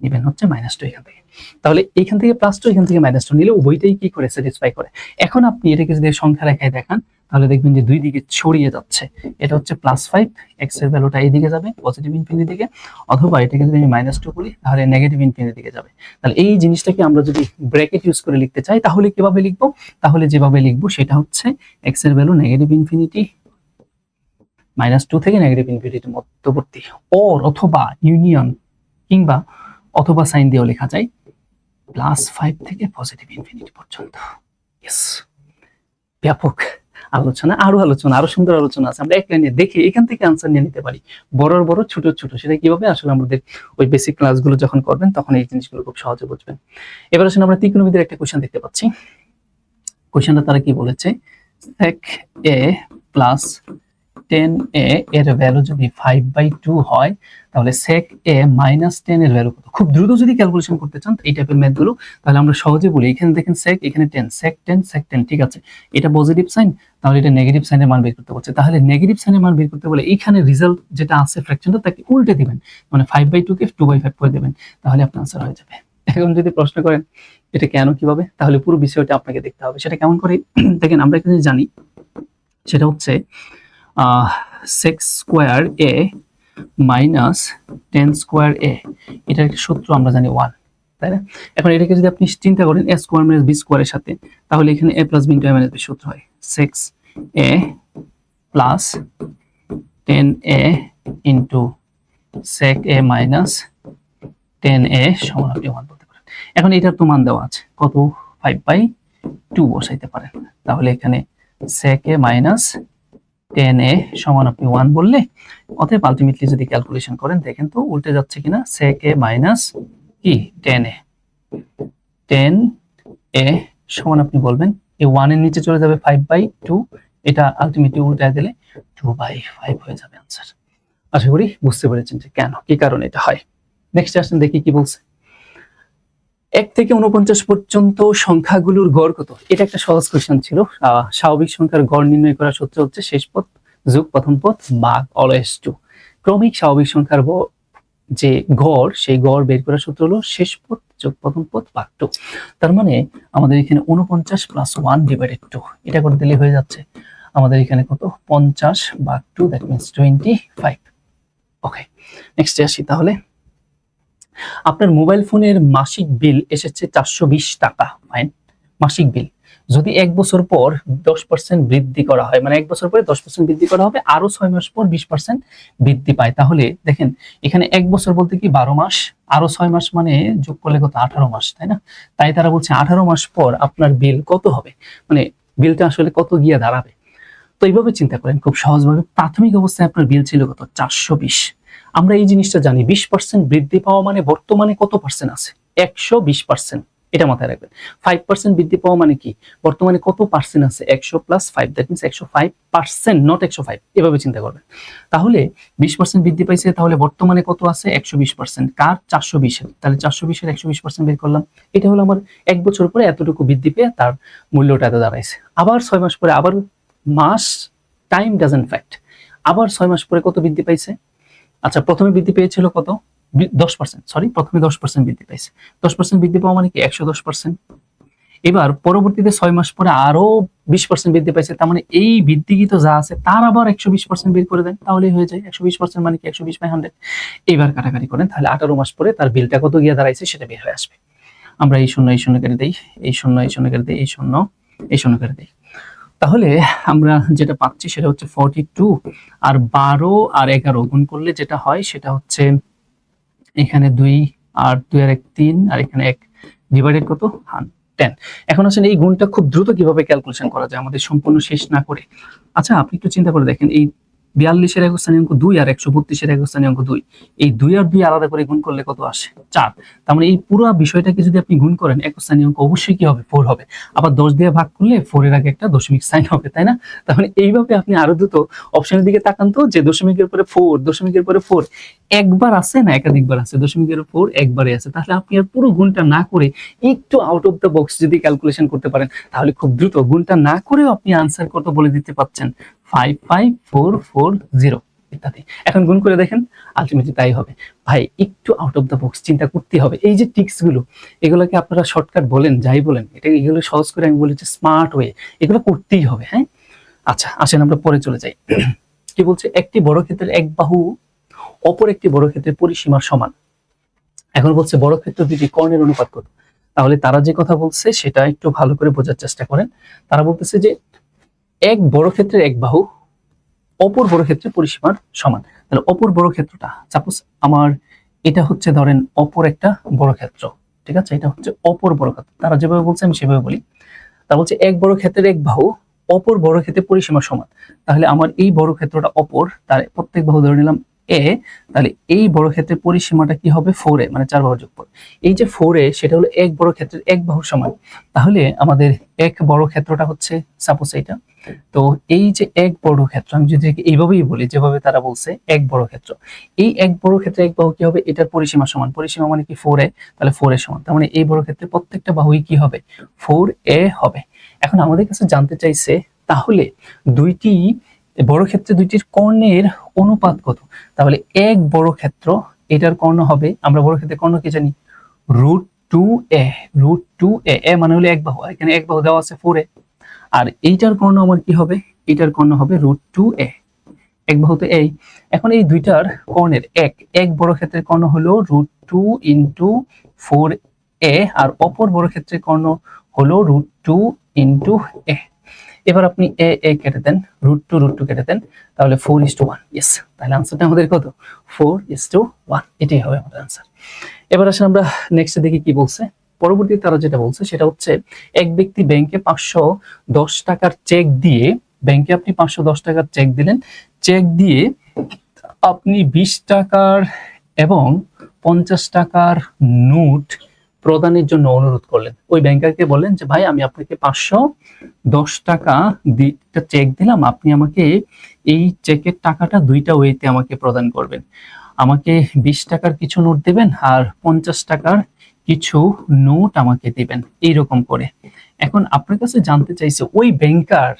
নেবেন হচ্ছে -2 এখান থেকে। তাহলে এখান থেকে +2 এখান থেকে -2 নিলে উভয়টাই কি করে স্যাটিসফাই করে। এখন আপনি এটাকে যদি সংখ্যা রেখায় দেখান, তাহলে দেখবেন যে দুই দিকে ছড়িয়ে যাচ্ছে, এটা হচ্ছে +5, এক্স এর ভ্যালুটা এই দিকে যাবে পজিটিভ ইনফিনিটি দিকে, অথবা এটাকে যদি আমি -2 বলি তাহলে নেগেটিভ ইনফিনিটি দিকে যাবে। তাহলে এই জিনিসটাকে আমরা যদি ব্র্যাকেট ইউজ করে লিখতে চাই, তাহলে কিভাবে লিখবো, তাহলে যেভাবে লিখবো সেটা হচ্ছে এক্স এর ভ্যালু নেগেটিভ ইনফিনিটি -2 থেকে নেগেটিভ ইনফিনিটির মধ্যবর্তী, অর অথবা ইউনিয়ন, কিংবা অথবা সাইন দিয়েও লেখা যায় +5 থেকে পজিটিভ ইনফিনিটি পর্যন্ত। ইয়েস, ব্যাপক আলোচনা, আরো সুন্দর আলোচনা আছে, আমরা এক লাইনে দেখে এখান থেকে আনসার নিয়ে নিতে পারি, বড়র বড় ছোট ছোট, সেটা কিভাবে আসলে আমাদের ওই বেসিক ক্লাসগুলো যখন করবেন তখন এই জিনিসগুলো খুব সহজে বুঝবেন। এবার আসলে আমরা ত্রিকোণমিতির একটা কোশ্চেন দেখতে পাচ্ছি। কোশ্চেনটা তারা কি বলেছে, sec a প্লাস 10a এর ভ্যালু যদি 5/2 হয়, তাহলে sec a -10 এর ভ্যালু কত। খুব দ্রুত যদি ক্যালকুলেশন করতে চান এই টাইপের ম্যাথগুলো, তাহলে আমরা সহজে বলি, এখানে দেখেন sec, এখানে 10, sec 10 sec 10, ঠিক আছে, এটা পজিটিভ সাইন, তাহলে এটা নেগেটিভ সাইনের মান বের করতে বলছে। তাহলে নেগেটিভ সাইনের মান বের করতে বলে এখানে রেজাল্ট যেটা আছে ফ্র্যাকশনটা তাকে উল্টে দিবেন, মানে 5/2 কে 2/5 করে দিবেন, তাহলে আপনার আনসার হয়ে যাবে। এখন যদি প্রশ্ন করেন এটা কেন কিভাবে, তাহলে পুরো বিষয়টা আপনাকে দেখতে হবে। সেটা কেমন করে দেখেন, আমরা এখানে জানি সেটা হচ্ছে sec square a minus 10 square A, এটার একটা সূত্র আমরা জানি 1, তাই না? এখন এটাকে যদি আপনি চিন্তা করেন a স্কোয়ার মাইনাস b স্কোয়ারের সাথে, তাহলে এখানে a plus b into a minus b সূত্র হয় 6a plus 10a into sec a minus 10a সমান আপনি 1 বলতে পারেন। এখন এটার তো মান দেওয়া আছে কত, 5/2 বসাইতে পারেন। তাহলে এখানে sec a মাইনাস 10a সমান আপনি 1 বললে, অতএব আলটিমেটলি যদি ক্যালকুলেশন করেন দেখেন তো উল্টে যাচ্ছে কিনা, sec a মাইনাস কি 10a সমান আপনি বলবেন এই 1 এর নিচে চলে যাবে 5/2, এটা আলটিমেটলি উল্টায় দিলে 2/5 হয়ে যাবে आंसर। আশা করি বুঝতে পেরেছেন যে কেন, কি কারণে এটা হয়। নেক্সট আসেন দেখি কি বলছে। 1 থেকে 49 পর্যন্ত সংখ্যাগুলোর গড় কত? এটা একটা সহজ কোশ্চেন ছিল। স্বাভাবিক সংখ্যার গড় নির্ণয় করার সূত্র হচ্ছে শেষ পদ যোগ প্রথম পদ ভাগ অলওয়েজ 2। ক্রমিক স্বাভাবিক সংখ্যার যে গড়, সেই গড় বের করার সূত্র হলো শেষ পদ যোগ প্রথম পদ ভাগ 2। তার মানে আমাদের এখানে 49 প্লাস 1 ডিভাইডেড 2, এটা করে দিলে হয়ে যাচ্ছে আমাদের এখানে কত, 50 ভাগ 2, দ্যাট মিন্স 25। ওকে, নেক্সট আসি তাহলে। আপনার মোবাইল ফোনের মাসিক বিল এসেছে 420 টাকা, ফাইন, মাসিক বিল। যদি 1 বছর পর 10% বৃদ্ধি করা হয়, মানে 1 বছর পরে 10% বৃদ্ধি করা হবে, আরো 6 মাস পর 20% বৃদ্ধি পায়, তাহলে দেখেন এখানে 1 বছর বলতে কি 12 মাস, আরো 6 মাস মানে যোগ করলে কত, 18 মাস, তাই না? তাই তারা বলছে 18 মাস পর আপনার বিল কত হবে, মানে বিলটা আসলে কত গিয়ে দাঁড়াবে। তো এইভাবে চিন্তা করেন খুব সহজভাবে। প্রাথমিক অবস্থায় আপনার বিল ছিল কত, 420। আমরা এই জিনিসটা জানি, 20% বৃদ্ধি পাওয়া মানে বর্তমানে কত পার্সেন্ট আছে, 120%, এটা মাথায় রাখবেন। 5% বৃদ্ধি পাওয়া মানে কি, বর্তমানে কত পার্সেন্ট আছে, 100 প্লাস 5, দ্যাট মিন্স 105%, নট 105, এভাবে চিন্তা করবেন। তাহলে 20% বৃদ্ধি পাইছে, তাহলে বর্তমানে কত আছে, 120%, কার, 420-এর। তাহলে 420-এর 120% বের করলাম, এটা হলো আমার 1 বছর পরে এতটুকু বৃদ্ধি পেয়ে তার মূল্যটা এত দাঁড়াইছে। আবার 6 মাস পরে, আবার মাস, টাইম ডাজন্ট ফ্যাক্ট, আবার 6 মাস পরে কত বৃদ্ধি পাইছে। আচ্ছা, প্রথমে বৃদ্ধি পেয়েছিল কত, 10%, সরি, প্রথমে 10% বৃদ্ধি পাইছে। 10% বৃদ্ধি পাওয়া মানে কি, 110%। এবার পরবর্তীতে 6 মাস পরে আরো 20% বৃদ্ধি পাইছে, তার মানে এই বৃদ্ধিকৃত যা আছে তার আবার 120% বের করে দেন, তাহলেই হয়ে যায় 120%, মানে কি 120/100। এবার কাটাকাটি করেন, তাহলে 18 মাস পরে তার বিলটা কত গিয়ে দাঁড়াইছে সেটা বের হয়ে আসবে। আমরা এই শূন্য কেটে দেই, এই শূন্য কেটে দেই, এই শূন্য কেটে দেই। তাহলে আমরা যেটা পাচ্ছি সেটা হচ্ছে 42, আর 12 আর 11 গুণ করলে যেটা হয় সেটা হচ্ছে এখানে 2 আর 2 আর 1 3, আর এখানে 1, ডিভাইডেড কত, 10। এখন আসলে এই গুণটা খুব দ্রুত কিভাবে ক্যালকুলেশন করা যায় আমাদের সম্পূর্ণ শেষ না করে। আচ্ছা, আপনি একটু চিন্তা করে দেখেন, এই 42-এর একক স্থানীয় অঙ্ক 2 আর 132-এর একক স্থানীয় অঙ্ক 2, এই 2 আর 2 আলাদা করে গুণ করলে কত আসে, 4। তার মানে এই পুরো বিষয়টাকে যদি আপনি গুণ করেন, একক স্থানীয় অঙ্ক অবশ্যই কি হবে, 4 হবে। আবার 10 দিয়ে ভাগ করলে 4 এর আগে একটা দশমিক সাইন হবে, তাই না? তার মানে এইভাবে আপনি আরো দ্রুত অপশনের দিকে তাকান তো, যে দশমিকের পরে 4, দশমিকের পরে 4 একবার আছে না একাধিকবার আছে, দশমিকের 4 একবারে আছে। তাহলে আপনি আর পুরো গুণটা না করে একটু আউট অফ দ্য বক্স যদি ক্যালকুলেশন করতে পারেন, তাহলে খুব দ্রুত গুণটা না করেও আপনি আনসার কত বলে দিতে পারছেন, 55440 ইত্যাদি। এখন গুণ করে দেখেন, আলটিমেটলি তাই হবে। ভাই একটু আউট অফ দ্য বক্স চিন্তা করতে হবে। এই যে টিক্স গুলো, এগুলোকে আপনারা শর্টকাট বলেন, যাই বলেন, এটা এগুলো সহজ করে আমি বলি যে স্মার্ট ওয়ে, এগুলো করতেই হবে। হ্যাঁ, আচ্ছা আসেন আমরা পরে চলে যাই। কি বলছে, একটি বর্গক্ষেত্রের এক বাহু অপর একটি বর্গক্ষেত্রের পরিসীমার সমান। এখন বলছে বর্গক্ষেত্র দুটি কর্ণের অনুপাত কত। তাহলে তারা যে কথা বলছে সেটা একটু ভালো করে বোঝার চেষ্টা করেন। তারা বলতেছে যে এক বর্গক্ষেত্রের এক বাহু অপর বর্গক্ষেত্রের পরিসীমার সমান। তাহলে অপর বর্গক্ষেত্রটা, সাপোজ আমার এটা হচ্ছে ধরেন অপর একটা বর্গক্ষেত্র, ঠিক আছে, এটা হচ্ছে অপর বর্গক্ষেত্র। তারা যেভাবে বলছে আমি সেভাবে বলি। তারা বলছে এক বর্গক্ষেত্রের এক বাহু অপর বর্গক্ষেত্রের পরিসীমার সমান। তাহলে আমার এই বর্গক্ষেত্রটা অপর, তার প্রত্যেক বাহু ধরে নিলাম এ, তাহলে এই বর্গক্ষেত্রের পরিসীমাটা কি হবে, 4a, মানে 4 বাহুর যোগফল। এই যে 4a সেটা হলো এক বর্গক্ষেত্রের এক বাহুর সমান। তাহলে আমাদের এক বর্গক্ষেত্রটা হচ্ছে সাপোজ এইটা। তো এই যে এক বর্গক্ষেত্র, আমি যদি এইভাবেই বলি যেভাবে তারা বলছে, এক বর্গক্ষেত্র, এই এক বর্গক্ষেত্রে এক বাহু কি হবে, এটার পরিসীমা সমান, পরিসীমা মানে কি 4a, তাহলে 4a সমান, তার মানে এই বর্গক্ষেত্রে প্রত্যেকটা বাহুই কি হবে, 4a হবে। এখন আমাদের কাছে জানতে চাইছে তাহলে দুইটি বর্গক্ষেত্রে দুইটির কর্ণের অনুপাত কত। তাহলে এক বর্গক্ষেত্র, এটার কর্ণ হবে, আমরা বর্গক্ষেত্রের কর্ণ কি জানি, √2a, √2a, এ মানে হলো এক বাহু, এখানে এক বাহু দেওয়া আছে 4a, আর এইটার কর্ণ আমার কি হবে, এটার কর্ণ হবে √2a, এক বাহু তো এই। এখন এই দুইটার কর্ণের এক বর্গক্ষেত্রের কর্ণ হলো √2 ইন্টু 4a, আর অপর বর্গক্ষেত্রের কর্ণ হলো √2 ইন্টু a। এবার আপনি এ এ কেটে দেন, √2 কেটে দেন, তাহলে 4:1। ইয়েস, তাহলে আনসারটা আমাদের কত? 4:1। এটাই হবে আমাদের আনসার। এবার আসলে আমরা নেক্সট দেখি কি বলছে। পরবর্তীতে তারা যেটা বলছে সেটা হচ্ছে, এক ব্যক্তি ব্যাংকে 510 টাকার চেক দিয়ে, ব্যাংকে আপনি 510 টাকার চেক দিলেন, চেক দিয়ে আপনি 20 টাকার এবং 50 টাকার নোট প্রদানের জন্য অনুরোধ করলেন। ওই ব্যাংকারকে বললেন যে ভাই, আমি আপনাকে 510 টাকা চেক দিলাম, আপনি আমাকে এই চেকের টাকাটা দুইটা ওয়েতে আমাকে প্রদান করবেন। আমাকে 20 টাকার কিছু নোট দেবেন আর 50 টাকার কিছু নোট আমাকে দিবেন, এইরকম করে। এখন আপনার কাছে জানতে চাইছে ওই ব্যাংকার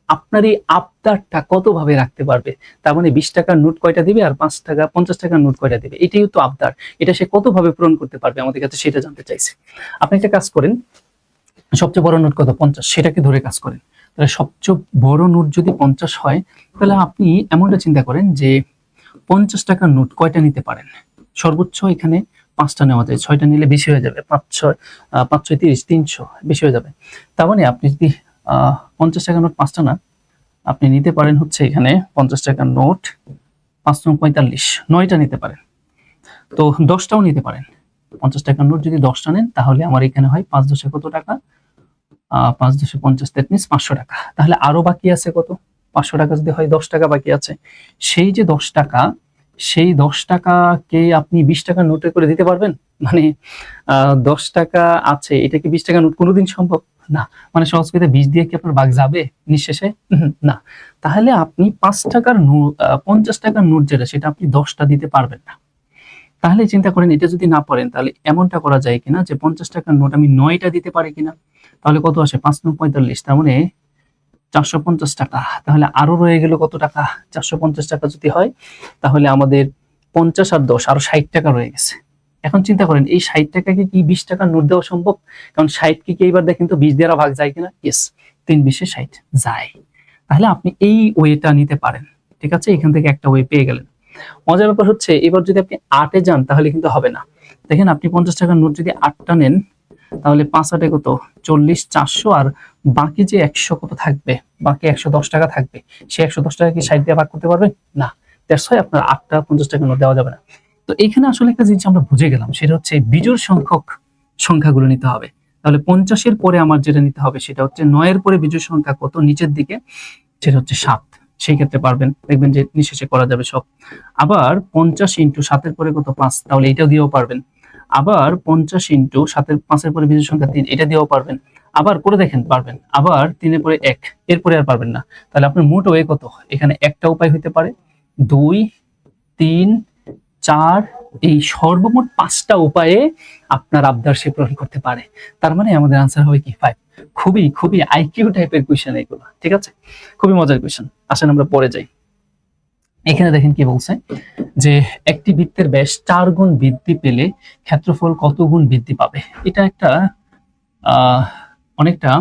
আপনার এই আবদারটা কত ভাবে রাখতে পারবে। তার মানে 20 টাকার নোট কয়টা দিবে আর 50 টাকার নোট কয়টা দিবে, এটাই তো আবদার। এটা সে কত ভাবে পূরণ করতে পারবে আমাদের কাছে সেটা জানতে চাইছে। আপনি একটা কাজ করেন, সবচেয়ে বড় নোট কত? 50, সেটাকে ধরে কাজ করেন। তাহলে সবচেয়ে বড় নোট যদি 50 হয়, তাহলে আপনি এমনটা চিন্তা করেন যে 50 টাকার নোট কয়টা নিতে পারেন। সর্বোচ্চ এখানে 5টা নেওয়া যায়, 6টা নিলে বেশি হয়ে যাবে, 5 6 30, 300 বেশি হয়ে যাবে। তার মানে আপনি যদি 50 টাকার নোট 5টা না, আপনি নিতে পারেন হচ্ছে এখানে 50 টাকার নোট 5 × 45, 9টা নিতে পারেন। তো 10টাও নিতে পারেন। 50 টাকার নোট যদি 10টা নেন, তাহলে আমার এখানে হয় 5 10 কত টাকা? 5 10 50, দ্যাট মিন্স 500 টাকা। তাহলে আরো বাকি আছে কত? 500 টাকা যদি হয়, 10 টাকা বাকি আছে। সেই যে 10 টাকা, সেই 10 টাকাকে আপনি 20 টাকার নোটে করে দিতে পারবেন? মানে 10 টাকা আছে, এটা কি 20 টাকার নোট কোনোদিন সম্ভব না। মানে সহজ করে 20 দিয়ে কি আপনার ভাগ যাবে নিঃশেষে? না। তাহলে আপনি 5 টাকার নোট, 50 টাকার নোট যেটা, সেটা আপনি 10টা দিতে পারবেন না। তাহলে চিন্তা করেন, এটা যদি না পারেন, তাহলে এমনটা করা যায় কিনা যে 50 টাকার নোট আমি 9টা দিতে পারি কিনা। তাহলে কত আসে? 5 × 45, তার মানে 450 টাকা। তাহলে আরো রয়ে গেল কত টাকা? 450 টাকা যদি হয়, তাহলে আমাদের 50 আর 10 আরো 60 টাকা রয়ে গেছে। এখন চিন্তা করেন, এই 60 টাকাকে কি 20 টাকার নোট দেওয়া সম্ভব? কারণ 60 কি এইবার দেখেন তো 20 দ্বারা ভাগ যায় কিনা? ইয়েস, 3 × 20 = 60 যায়। তাহলে আপনি এই ওয়েটা নিতে পারেন। ঠিক আছে, এখান থেকে একটা ওয়ে পেয়ে গেলেন। মজার ব্যাপার হচ্ছে, এবার যদি আপনি 8-এ যান, তাহলে কিন্তু হবে না। দেখেন, আপনি 50 টাকার নোট যদি 8টা নেন, তাহলে 5 8 কত? 40, 400, আর বাকি যে 100 কত থাকবে, বাকি 110 টাকা থাকবে, সেই 110 টাকা কি 60 দিয়ে ভাগ করতে পারবেন? না। দ্যাটস হোয়াই আপনার 8টা 50 টাকা নোট দেওয়া যাবে না। তো এইখানে আসলে একটা জিনিস আমরা বুঝে গেলাম, সেটা হচ্ছে বিজোড় সংখ্যক সংখ্যাগুলো নিতে হবে। তাহলে 50-এর পরে আমার যেটা নিতে হবে সেটা হচ্ছে 9-এর পরে বিজোড় সংখ্যা কত নিচের দিকে, সেটা হচ্ছে 7। সেই ক্ষেত্রে পারবেন, দেখবেন যে নিঃশেষে করা যাবে সব। আবার 50 × 7-এর পরে কত? 5, তাহলে এটাও দিয়েও পারবেন। আবার 50 × 7-এর 5-এর পরে বিজোড় সংখ্যা 3, এটা দিয়েও পারবেন। আবার করে দেখেন, পারবেন। আবার 3-এর পরে 1, এরপরে আর পারবেন না। তাহলে আপনার মোট ওয়ে কত? এখানে একটা উপায় হতে পারে, 2 3 4, এই সর্বমোট 5টা উপায়ে আপনার আবদার সে পূরণ করতে পারে। তার মানে আমাদের আনসার হবে কি? 5। খুবই খুবই আইকিউ টাইপের কোয়েশ্চেন এগুলো। ঠিক আছে, খুবই মজার কোয়েশ্চেন। আসেন আমরা পরে যাই। এখানে দেখেন কি বলছে, যে একটি বৃত্তের ব্যাস 4 গুণ বৃদ্ধি পেলে ক্ষেত্রফল কত গুণ বৃদ্ধি পাবে। এটা একটা অনেকটা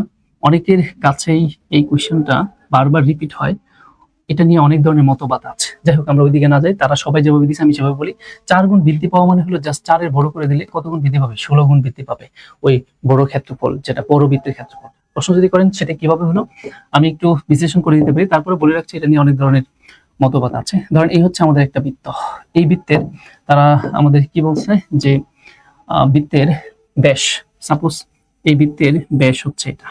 অনেকের কাছেই এই কোয়েশ্চেনটা বারবার রিপিট হয়। এটা নিয়ে অনেক ধরনের মতবাদ আছে। যাই হোক, আমরা ওইদিকে না যাই। তারা সবাই যেভাবে দিচ্ছে আমি সেভাবে বলি। 4 গুণ বৃদ্ধি পাওয়া মানে হলো জাস্ট 4-এর বড় করে দিলে কত গুণ বৃদ্ধি পাবে? 16 গুণ বৃদ্ধি পাবে ওই বড় ক্ষেত্রফল, যেটা বড় বৃত্তের ক্ষেত্রফল। প্রশ্ন যদি করেন সেটা কিভাবে হলো, আমি একটু বিশ্লেষণ করে দিতে পারি, তারপরে বলে রাখছি এটা নিয়ে অনেক ধরনের মতবাদ আছে। ধরেন, এই হচ্ছে আমাদের একটা বৃত্ত। এই বৃত্তের তারা আমাদের কি বলছে, যে বৃত্তের ব্যাস, সাপোজ এই বৃত্তের ব্যাস হচ্ছে এটা।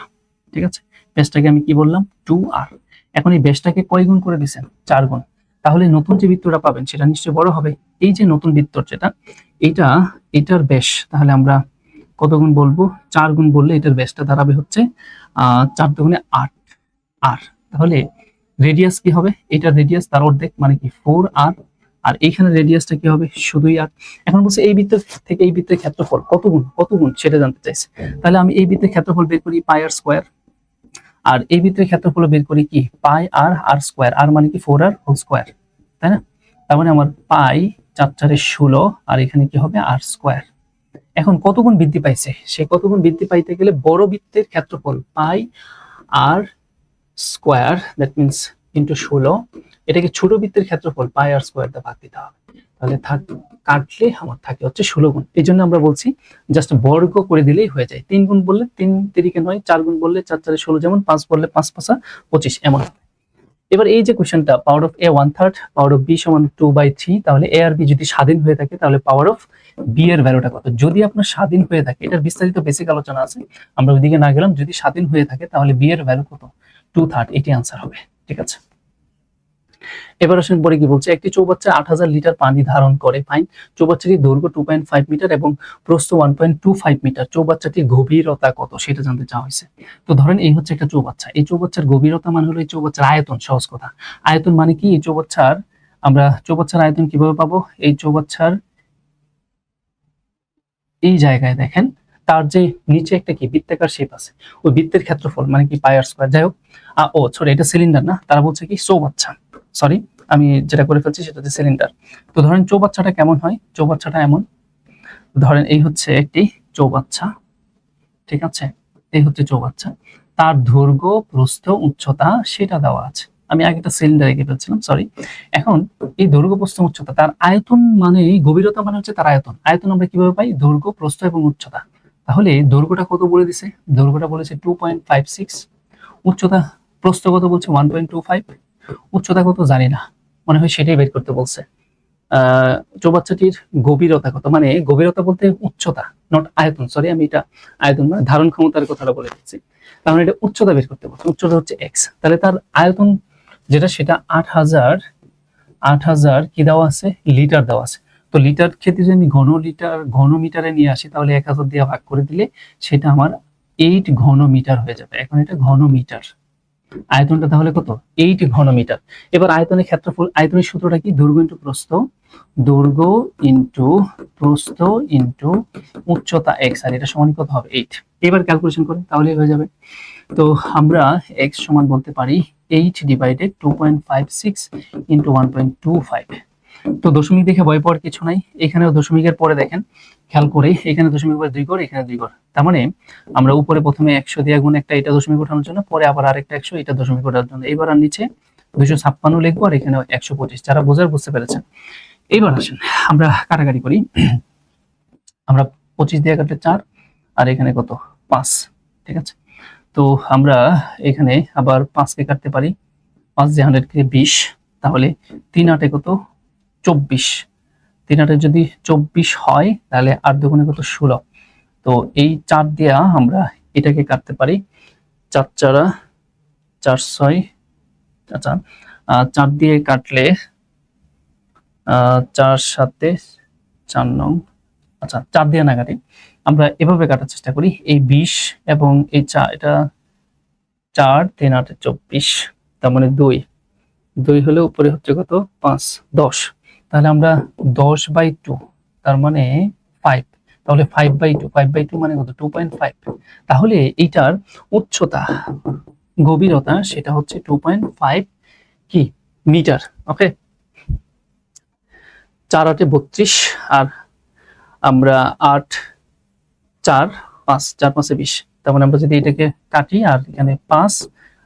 ঠিক আছে, ব্যাসটাকে আমি কি বললাম? 2r। এখন এই ব্যাসটাকে কয় গুণ করে দিয়েছেন? 4 গুণ। তাহলে নতুন যে বৃত্তটা পাবেন সেটা নিশ্চয়ই বড় হবে। এই যে নতুন বৃত্ত যেটা, এটার ব্যাস তাহলে আমরা কত গুণ বলবো? 4 গুণ বললে এটার ব্যাসটা দাঁড়াবে হচ্ছে 4 দুগুণে 8 আর। তাহলে রেডিয়াস কি হবে? এটার রেডিয়াস তার অর্ধেক, মানে কি 4r। আর এইখানে রেডিয়াসটা কি হবে? শুধুই আর। এখন বলছে এই বৃত্ত থেকে এই বৃত্তের ক্ষেত্রফল কত গুণ সেটা জানতে চাইছে। তাহলে আমি এই বৃত্তের ক্ষেত্রফল বের করি পাই আর স্কয়ার, আর এই বৃত্তের ক্ষেত্রফল বের করি কি? পাই আর আর স্কয়ার। আর মানে কি 4r হোল স্কয়ার, তাই না? তার মানে আমার পাই 4 4 16, আর এখানে কি হবে? আর স্কয়ার। এখন কত গুণ বৃদ্ধি পাইছে? সে কত গুণ বৃদ্ধি পাইতে গেলে বড় বৃত্তের ক্ষেত্রফল পাই আর স্কয়ার, দ্যাট মিন্স ইন্টু 16, এটাকে ছোট বৃত্তের ক্ষেত্রফল পাই আর স্কোয়ার দিয়ে ভাগ দিতে হবে। তাহলে কাটলে আমার থাকে হচ্ছে 16 গুণ। এই জন্য আমরা বলছি জাস্ট বর্গ করে দিলেই হয়ে যায়। 3 গুণ বললে 3 তিরিকে 9, 4 গুণ বললে 4 4 16, যেমন 5 বললে 5 5 25 এমন। এবার এই যে কোশ্চেনটা power of a 1/3 power of b সমান 2/3, তাহলে a আর b যদি স্বাধীন হয়ে থাকে তাহলে পাওয়ার অফ b এর ভ্যালুটা কত? যদি আপনার স্বাধীন হয়ে থাকে, এটার বিস্তারিত বেসিক আলোচনা আছে, আমরা ওইদিকে না গেলাম। যদি স্বাধীন হয়ে থাকে তাহলে b এর ভ্যালু কত? 2/3, এটি आंसर হবে। ঠিক আছে, এবার আসেন পরে কি বলছে, একটি চৌবাচ্চা 8000 লিটার পানি ধারণ করে। ফাইন, চৌবাচ্চাটির দৈর্ঘ্য 2.5 মিটার এবং প্রস্থ 1.25 মিটার। চৌবাচ্চাটির গভীরতা কত সেটা জানতে চাওয়া হয়েছে। তো ধরেন এই হচ্ছে একটা চৌবাচ্চা, এই চৌবাচ্চার গভীরতা মানে হলো এই চৌবাচ্চার আয়তন। সহজ কথা, আয়তন মানে কি? এই আমরা চৌবাচ্চার আয়তন কিভাবে পাবো? এই চৌবাচ্চার এই জায়গায় দেখেন তার যে নিচে একটা কি বৃত্তাকার শেপ আছে, ওই বৃত্তের ক্ষেত্রফল মানে কি পাই আর স্কয়ার। যাই হোক, ও সরি, এটা সিলিন্ডার না, তারা বলছে কি চৌবাচ্চা। সরি, আমি যেটা করে ফেলছি সেটা হচ্ছে সিলিন্ডার। তো ধরেন চৌবাচ্চাটা কেমন হয়? চৌবাচ্চাটা এমন, ধরেন এই হচ্ছে একটি চৌবাচ্চা, ঠিক আছে, এই হচ্ছে চৌবাচ্চা, তার দৈর্ঘ্য প্রস্থ উচ্চতা সেটা দেওয়া আছে। আমি আগে একটা সিলিন্ডার এঁকে ফেলছিলাম, সরি। এখন এই দৈর্ঘ্য প্রস্থ উচ্চতা, তার আয়তন মানে গভীরতা মানে হচ্ছে তার আয়তন। আয়তন আমরা কিভাবে পাই? দৈর্ঘ্য প্রস্থ এবং উচ্চতা। তাহলে দৈর্ঘ্যটা কত বলে দিছে? দৈর্ঘ্যটা বলেছে 2.56, উচ্চতা প্রস্থ কত বলছে? 1.25, উচ্চতা কত জানি না, মনে হয় সেটাই বের করতে বলছে। চৌবাচ্চাটির গভীরতা কত, মানে গভীরতা বলতে উচ্চতা, নট আয়তন। সরি, আমি এটা আয়তন মানে ধারণ ক্ষমতার কথাটা বলে দিচ্ছি। তাহলে এটা উচ্চতা বের করতে বলছে, উচ্চতা হচ্ছে x। তাহলে তার আয়তন যেটা সেটা 8000 কি দেওয়া আছে? লিটার দেওয়া আছে। তো লিটার ক্ষেত্রে যদি আমি ঘন মিটারে নিয়ে আসি, তাহলে 1000 দিয়ে ভাগ করে দিলে সেটা আমার 8 ঘন মিটার হয়ে যাবে। এখন এটা ঘন মিটার, আয়তনটা তাহলে কত? 8 ঘন মিটার। এবার আয়তনের ক্ষেত্রফল, আয়তনের সূত্রটা কি? দৈর্ঘ্য ইন্টু প্রস্থ, দৈর্ঘ্য ইন্টু প্রস্থ ইন্টু উচ্চতা x, আর এটা সমান কত হবে? 8। এবার ক্যালকুলেশন করে তাহলে হয়ে যাবে। তো আমরা x সমান বলতে পারি 8 ডিভাইডেড 2.56 ইন্টু 1.25। তো দশমিক দেখে ভয় পাওয়ার কিছু নাই, এখানেও দশমিকের পরে দেখেন খেয়াল করে, এখানে দশমিক পরে 2 ঘর, এখানে 2 ঘর। তার মানে আমরা উপরে প্রথমে 100 দিয়ে গুণ একটা, এটা দশমিক ওঠানোর জন্য, পরে আবার আরেকটা 100, এটা দশমিক ওঠানোর জন্য। এবার আর নিচে 256 লিখবো, আর এখানে 125। যারা বুঝতে পেরেছেন। এইবার আসেন আমরা কাটাকাটি করি। আমরা 25 দিয়ে কাটলে 4, আর এখানে কত? 5। ঠিক আছে, তো আমরা এখানে আবার 5 কে কাটতে পারি, 5 দিয়ে 100 কে 20, তাহলে 3 8 কত? 24। 3 8 যদি 24 হয় তাহলে 8 দুগুণে কত? 16। তো এই 4 দিয়া আমরা এটাকে কাটতে পারি, 4 4 4 6, আচ্ছা 4 দিয়ে কাটলে 4 7 4 9, আচ্ছা 4 দিয়ে না কাটি, আমরা এভাবে কাটার চেষ্টা করি। এই 20 এবং এই 4, এটা 4 3 8 24, তার মানে 2 হলে উপরে হচ্ছে কত? 5 10। তাহলে আমরা 10/2, তার মানে 5, তাহলে 5/2 মানে কত? 2.5। তাহলে এইটার উচ্চতা গভীরতা সেটা হচ্ছে 2.5 কি মিটার। ওকে, 4 8 32, আর আমরা 8 4 5, 4 5 20। তার মানে আমরা যদি এটাকে কাটি, আর এখানে 5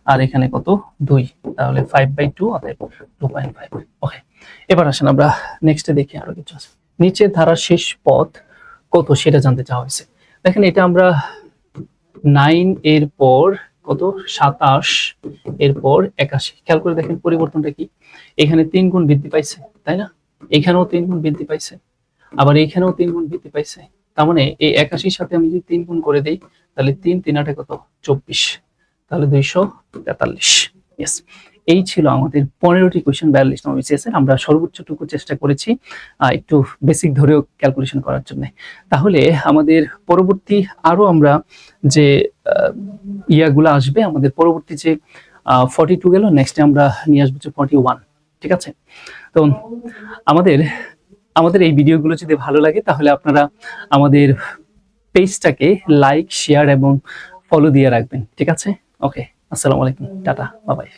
আর এখানে কত? 2, তাহলে 5/2 অতএব 2.5। ওকে, এবার আসেন আমরা নেক্সটে দেখি আরো কিছু আছে। নিচের ধারার শেষ পদ কত সেটা জানতে চাওয়া হয়েছে। দেখেন এটা আমরা 9 এর পর কত? 27, এরপর 81। খেয়াল করে দেখেন পরিবর্তনটা কি? এখানে 3 গুণ বৃদ্ধি পাইছে, তাই না? এখানেও 3 গুণ বৃদ্ধি পাইছে, আবার এখানেও 3 গুণ বৃদ্ধি পাইছে। তার মানে এই 81 সাথে আমি যদি 3 গুণ করে দেই, তাহলে 3 3 8 কত? 24, তাহলে 243। ইয়েস, এই ছিল আমাদের 15টি কোশ্চেন 42 নম্বর বিসিএস এর। আমরা সর্বোচ্চটুকু চেষ্টা করেছি একটু বেসিক ধরেও ক্যালকুলেশন করার জন্য। তাহলে আমাদের পরবর্তী আরো আমরা যে ইয়াগুলো আসবে, আমাদের পরবর্তী যে 42 গেল, নেক্সটে আমরা নিয়ে আসবো 41। ঠিক আছে, তো আমাদের এই ভিডিওগুলো যদি ভালো লাগে তাহলে আপনারা আমাদের পেজটাকে লাইক, শেয়ার এবং ফলো দিয়ে রাখবেন। ঠিক আছে, ওকে, আসসালামু আলাইকুম, টাটা, বাই বাই।